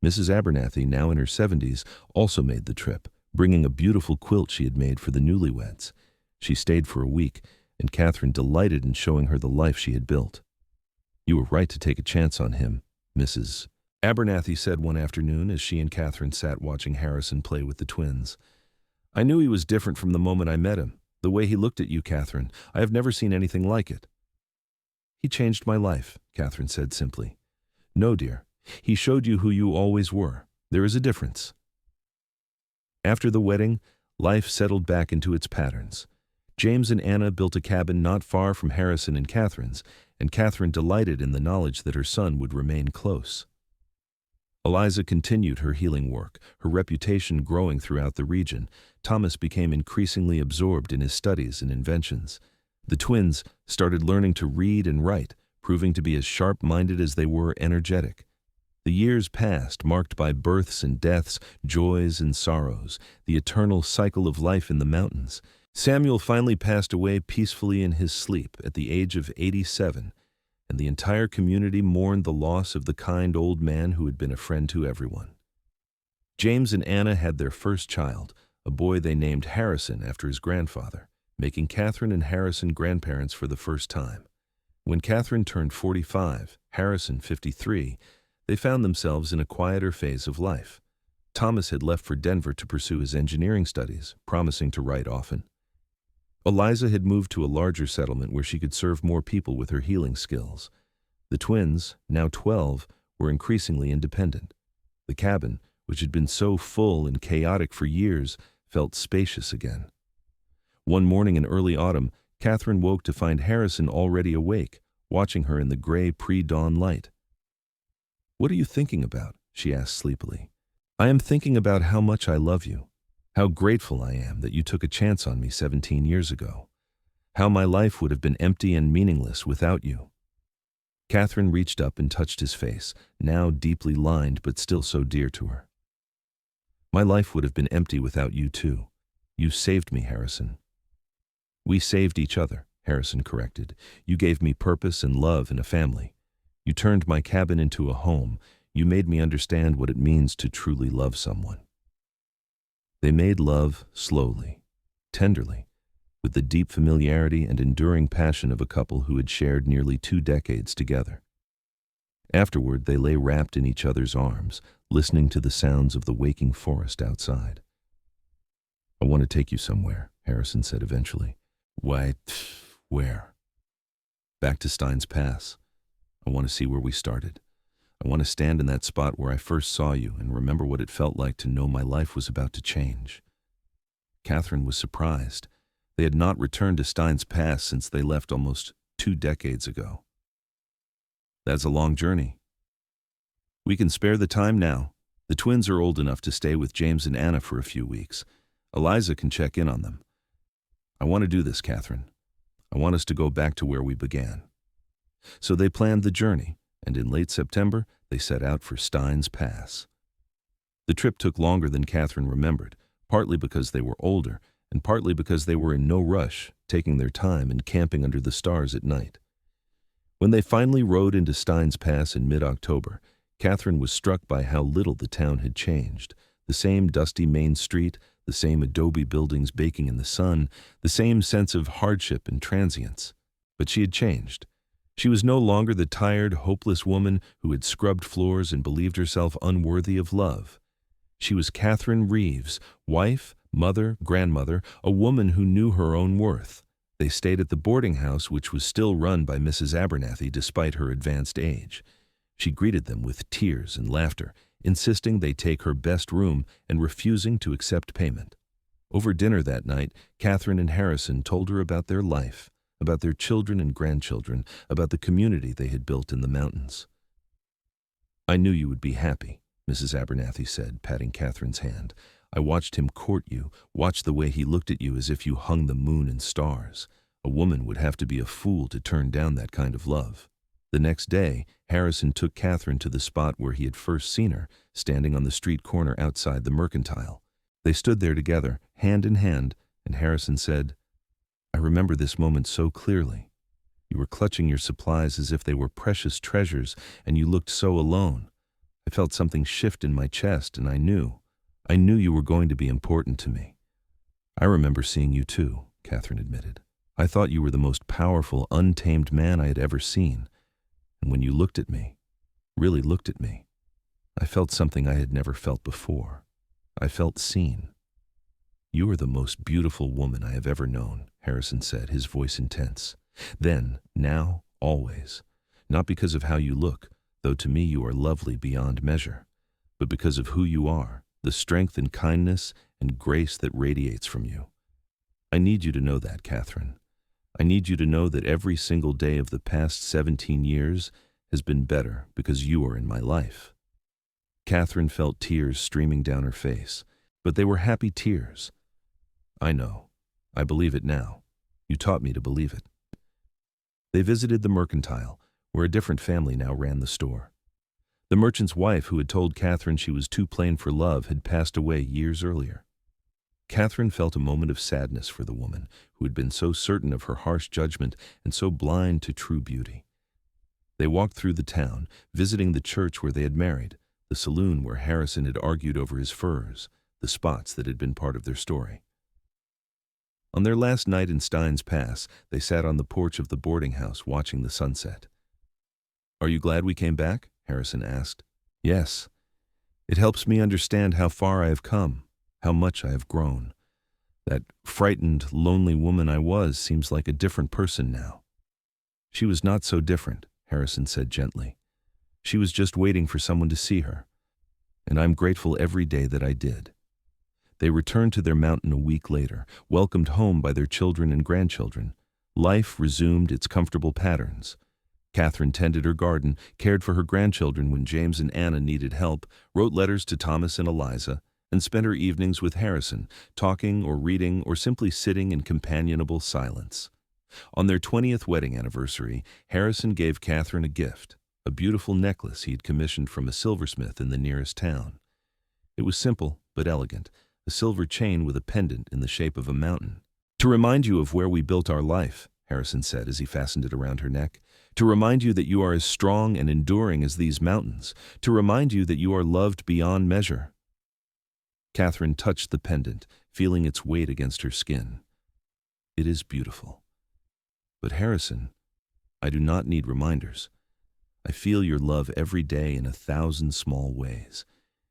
Mrs. Abernathy, now in her 70s, also made the trip, bringing a beautiful quilt she had made for the newlyweds. She stayed for a week, and Katherine delighted in showing her the life she had built. You were right to take a chance on him, Mrs. Abernathy said one afternoon as she and Katherine sat watching Harrison play with the twins. I knew he was different from the moment I met him. The way he looked at you, Katherine, I have never seen anything like it. He changed my life, Katherine said simply. No, dear. He showed you who you always were. There is a difference. After the wedding, life settled back into its patterns. James and Anna built a cabin not far from Harrison and Katherine's, and Katherine delighted in the knowledge that her son would remain close. Eliza continued her healing work, her reputation growing throughout the region. Thomas became increasingly absorbed in his studies and inventions. The twins started learning to read and write, proving to be as sharp-minded as they were energetic. The years passed, marked by births and deaths, joys and sorrows, the eternal cycle of life in the mountains. Samuel finally passed away peacefully in his sleep at the age of 87, and the entire community mourned the loss of the kind old man who had been a friend to everyone. James and Anna had their first child, a boy they named Harrison after his grandfather, making Katherine and Harrison grandparents for the first time. When Katherine turned 45, Harrison 53, they found themselves in a quieter phase of life. Thomas had left for Denver to pursue his engineering studies, promising to write often. Eliza had moved to a larger settlement where she could serve more people with her healing skills. The twins, now 12, were increasingly independent. The cabin, which had been so full and chaotic for years, felt spacious again. One morning in early autumn, Katherine woke to find Harrison already awake, watching her in the gray pre-dawn light. "What are you thinking about?" she asked sleepily. "I am thinking about how much I love you, how grateful I am that you took a chance on me 17 years ago, how my life would have been empty and meaningless without you." Katherine reached up and touched his face, now deeply lined but still so dear to her. "My life would have been empty without you too. You saved me, Harrison." "We saved each other," Harrison corrected. "You gave me purpose and love and a family. You turned my cabin into a home. You made me understand what it means to truly love someone." They made love slowly, tenderly, with the deep familiarity and enduring passion of a couple who had shared nearly 2 decades together. Afterward, they lay wrapped in each other's arms, listening to the sounds of the waking forest outside. "I want to take you somewhere," Harrison said eventually. "Why, where?" "Back to Steins Pass. I want to see where we started. I want to stand in that spot where I first saw you and remember what it felt like to know my life was about to change." Katherine was surprised. They had not returned to Steins Pass since they left almost 2 decades ago. "That's a long journey." "We can spare the time now. The twins are old enough to stay with James and Anna for a few weeks. Eliza can check in on them. I want to do this, Katherine. I want us to go back to where we began." So they planned the journey, and in late September, they set out for Steins Pass. The trip took longer than Katherine remembered, partly because they were older, and partly because they were in no rush, taking their time and camping under the stars at night. When they finally rode into Steins Pass in mid-October, Katherine was struck by how little the town had changed. The same dusty main street, the same adobe buildings baking in the sun, the same sense of hardship and transience. But she had changed. She was no longer the tired, hopeless woman who had scrubbed floors and believed herself unworthy of love. She was Katherine Reeves, wife, mother, grandmother, a woman who knew her own worth. They stayed at the boarding house, which was still run by Mrs. Abernathy despite her advanced age. She greeted them with tears and laughter, insisting they take her best room and refusing to accept payment. Over dinner that night, Katherine and Harrison told her about their life, about their children and grandchildren, about the community they had built in the mountains. "I knew you would be happy," Mrs. Abernathy said, patting Katherine's hand. "I watched him court you, watched the way he looked at you as if you hung the moon and stars. A woman would have to be a fool to turn down that kind of love." The next day, Harrison took Katherine to the spot where he had first seen her, standing on the street corner outside the Mercantile. They stood there together, hand in hand, and Harrison said, "I remember this moment so clearly. You were clutching your supplies as if they were precious treasures, and you looked so alone. I felt something shift in my chest, and I knew you were going to be important to me." "I remember seeing you too," Katherine admitted. "I thought you were the most powerful, untamed man I had ever seen. And when you looked at me, really looked at me, I felt something I had never felt before. I felt seen." "You are the most beautiful woman I have ever known," Harrison said, his voice intense. "Then, now, always. Not because of how you look, though to me you are lovely beyond measure, but because of who you are, the strength and kindness and grace that radiates from you. I need you to know that, Katherine. I need you to know that every single day of the past 17 years has been better because you are in my life." Katherine felt tears streaming down her face, but they were happy tears. "I know. I believe it now. You taught me to believe it." They visited the Mercantile, where a different family now ran the store. The merchant's wife, who had told Katherine she was too plain for love, had passed away years earlier. Katherine felt a moment of sadness for the woman who had been so certain of her harsh judgment and so blind to true beauty. They walked through the town, visiting the church where they had married, the saloon where Harrison had argued over his furs, the spots that had been part of their story. On their last night in Steins Pass, they sat on the porch of the boarding house watching the sunset. "Are you glad we came back?" Harrison asked. "Yes. It helps me understand how far I have come, how much I have grown. That frightened, lonely woman I was seems like a different person now." "She was not so different," Harrison said gently. "She was just waiting for someone to see her. And I'm grateful every day that I did." They returned to their mountain a week later, welcomed home by their children and grandchildren. Life resumed its comfortable patterns. Katherine tended her garden, cared for her grandchildren when James and Anna needed help, wrote letters to Thomas and Eliza, and spent her evenings with Harrison, talking or reading or simply sitting in companionable silence. On their 20th wedding anniversary, Harrison gave Katherine a gift, a beautiful necklace he had commissioned from a silversmith in the nearest town. It was simple but elegant, a silver chain with a pendant in the shape of a mountain. "To remind you of where we built our life," Harrison said as he fastened it around her neck. "To remind you that you are as strong and enduring as these mountains. To remind you that you are loved beyond measure." Katherine touched the pendant, feeling its weight against her skin. "It is beautiful. But Harrison, I do not need reminders. I feel your love every day in 1,000 small ways.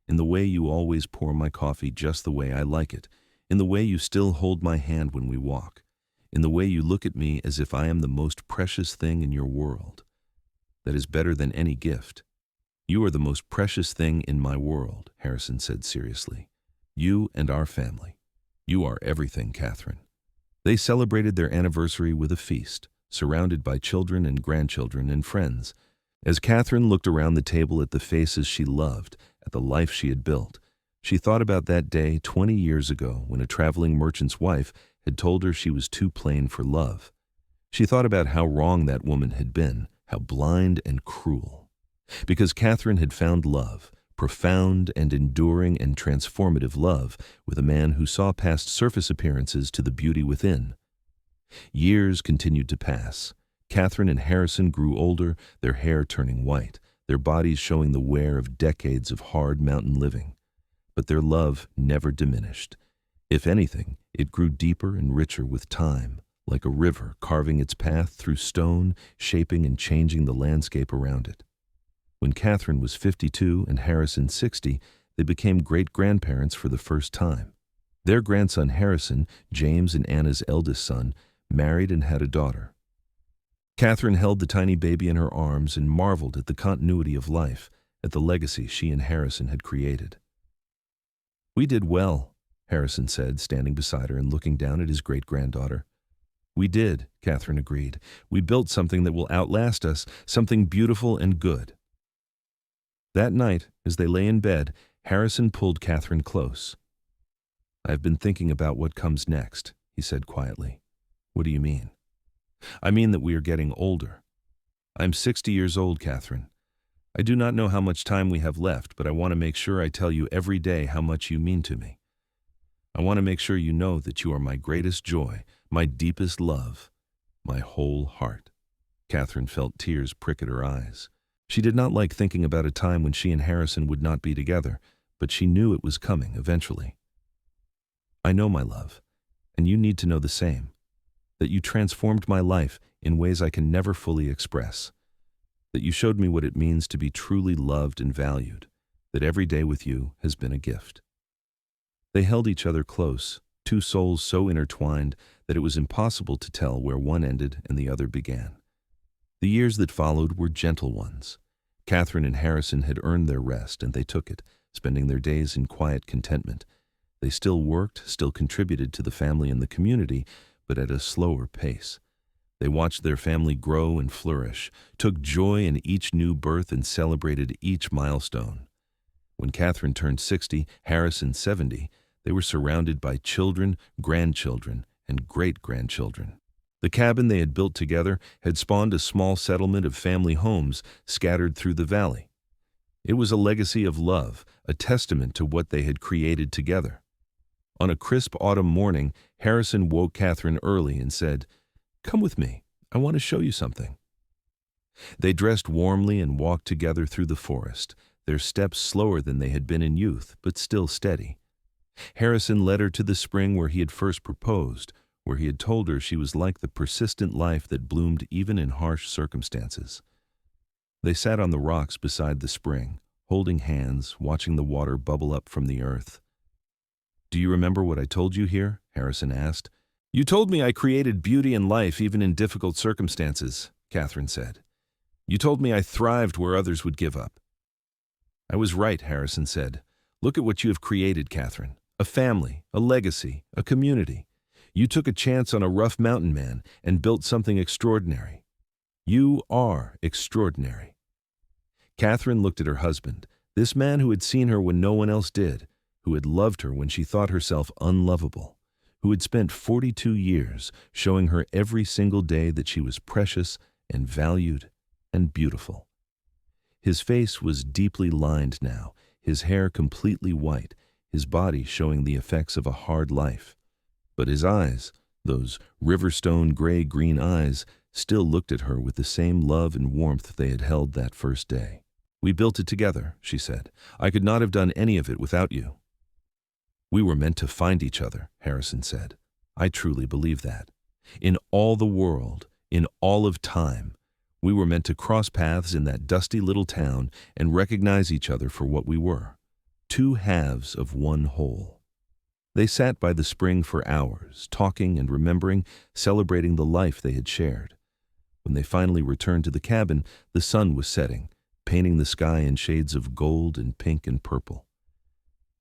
In the way you always pour my coffee just the way I like it. In the way you still hold my hand when we walk. In the way you look at me as if I am the most precious thing in your world. That is better than any gift. You are the most precious thing in my world," Harrison said seriously. "You and our family. You are everything, Katherine." They celebrated their anniversary with a feast, surrounded by children and grandchildren and friends. As Katherine looked around the table at the faces she loved, at the life she had built, she thought about that day 20 years ago when a traveling merchant's wife had told her she was too plain for love. She thought about how wrong that woman had been, how blind and cruel. Because Katherine had found love, profound and enduring and transformative love, with a man who saw past surface appearances to the beauty within. Years continued to pass. Katherine and Harrison grew older, their hair turning white, their bodies showing the wear of decades of hard mountain living. But their love never diminished. If anything, it grew deeper and richer with time, like a river carving its path through stone, shaping and changing the landscape around it. When Katherine was 52 and Harrison 60, they became great-grandparents for the first time. Their grandson Harrison, James and Anna's eldest son, married and had a daughter. Katherine held the tiny baby in her arms and marveled at the continuity of life, at the legacy she and Harrison had created. "We did well," Harrison said, standing beside her and looking down at his great-granddaughter. "We did," Katherine agreed. "We built something that will outlast us, something beautiful and good." That night, as they lay in bed, Harrison pulled Katherine close. "I have been thinking about what comes next," he said quietly. "What do you mean?" "I mean that we are getting older. I'm 60 years old, Katherine. I do not know how much time we have left, but I want to make sure I tell you every day how much you mean to me. I want to make sure you know that you are my greatest joy, my deepest love, my whole heart." Katherine felt tears prick at her eyes. She did not like thinking about a time when she and Harrison would not be together, but she knew it was coming eventually. "I know, my love, and you need to know the same, that you transformed my life in ways I can never fully express, that you showed me what it means to be truly loved and valued, that every day with you has been a gift." They held each other close, two souls so intertwined that it was impossible to tell where one ended and the other began. The years that followed were gentle ones. Katherine and Harrison had earned their rest, and they took it, spending their days in quiet contentment. They still worked, still contributed to the family and the community, but at a slower pace. They watched their family grow and flourish, took joy in each new birth and celebrated each milestone. When Katherine turned 60, Harrison 70, they were surrounded by children, grandchildren, and great-grandchildren. The cabin they had built together had spawned a small settlement of family homes scattered through the valley. It was a legacy of love, a testament to what they had created together. On a crisp autumn morning, Harrison woke Katherine early and said, "Come with me. I want to show you something." They dressed warmly and walked together through the forest, their steps slower than they had been in youth, but still steady. Harrison led her to the spring where he had first proposed, where he had told her she was like the persistent life that bloomed even in harsh circumstances. They sat on the rocks beside the spring, holding hands, watching the water bubble up from the earth. "Do you remember what I told you here?" Harrison asked. "You told me I created beauty and life even in difficult circumstances," Katherine said. "You told me I thrived where others would give up." "I was right," Harrison said. "Look at what you have created, Katherine. A family, a legacy, a community. You took a chance on a rough mountain man and built something extraordinary. You are extraordinary." Katherine looked at her husband, this man who had seen her when no one else did, who had loved her when she thought herself unlovable, who had spent 42 years showing her every single day that she was precious and valued and beautiful. His face was deeply lined now, his hair completely white, his body showing the effects of a hard life. But his eyes, those riverstone gray-green eyes, still looked at her with the same love and warmth they had held that first day. "We built it together," she said. "I could not have done any of it without you." "We were meant to find each other," Harrison said. "I truly believe that. In all the world, in all of time, we were meant to cross paths in that dusty little town and recognize each other for what we were, two halves of one whole." They sat by the spring for hours, talking and remembering, celebrating the life they had shared. When they finally returned to the cabin, the sun was setting, painting the sky in shades of gold and pink and purple.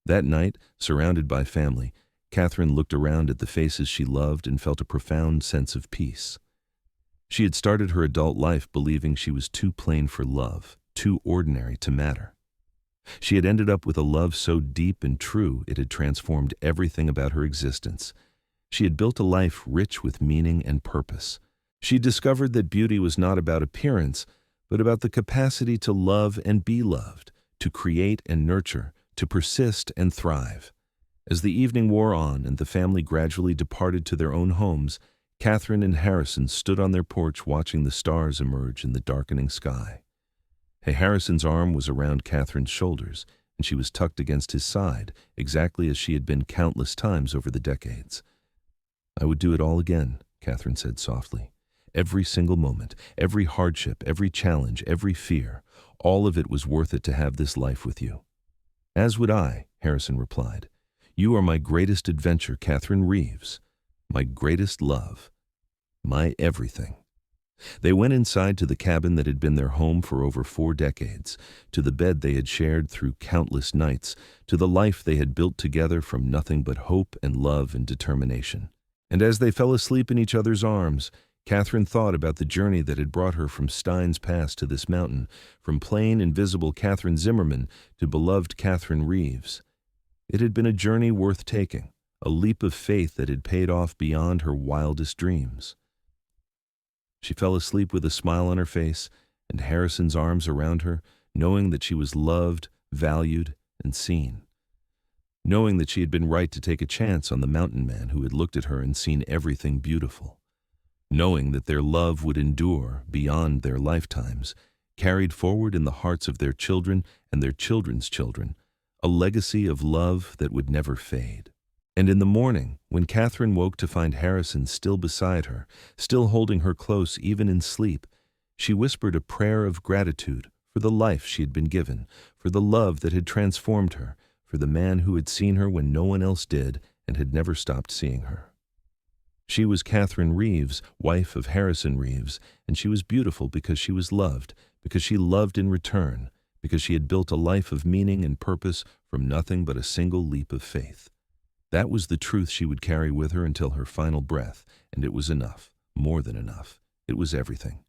That night, surrounded by family, Katherine looked around at the faces she loved and felt a profound sense of peace. She had started her adult life believing she was too plain for love, too ordinary to matter. She had ended up with a love so deep and true it had transformed everything about her existence. She had built a life rich with meaning and purpose. She discovered that beauty was not about appearance, but about the capacity to love and be loved, to create and nurture, to persist and thrive. As the evening wore on and the family gradually departed to their own homes, Katherine and Harrison stood on their porch watching the stars emerge in the darkening sky. Harrison's arm was around Katherine's shoulders, and she was tucked against his side, exactly as she had been countless times over the decades. "I would do it all again," Katherine said softly. "Every single moment, every hardship, every challenge, every fear, all of it was worth it to have this life with you." "As would I," Harrison replied. "You are my greatest adventure, Katherine Reeves. My greatest love. My everything." They went inside to the cabin that had been their home for over 4 decades, to the bed they had shared through countless nights, to the life they had built together from nothing but hope and love and determination. And as they fell asleep in each other's arms, Katherine thought about the journey that had brought her from Steins Pass to this mountain, from plain, invisible Katherine Zimmerman to beloved Katherine Reeves. It had been a journey worth taking, a leap of faith that had paid off beyond her wildest dreams. She fell asleep with a smile on her face and Harrison's arms around her, knowing that she was loved, valued, and seen. Knowing that she had been right to take a chance on the mountain man who had looked at her and seen everything beautiful. Knowing that their love would endure beyond their lifetimes, carried forward in the hearts of their children and their children's children, a legacy of love that would never fade. And in the morning, when Katherine woke to find Harrison still beside her, still holding her close even in sleep, she whispered a prayer of gratitude for the life she had been given, for the love that had transformed her, for the man who had seen her when no one else did and had never stopped seeing her. She was Katherine Reeves, wife of Harrison Reeves, and she was beautiful because she was loved, because she loved in return, because she had built a life of meaning and purpose from nothing but a single leap of faith. That was the truth she would carry with her until her final breath, and it was enough, more than enough. It was everything.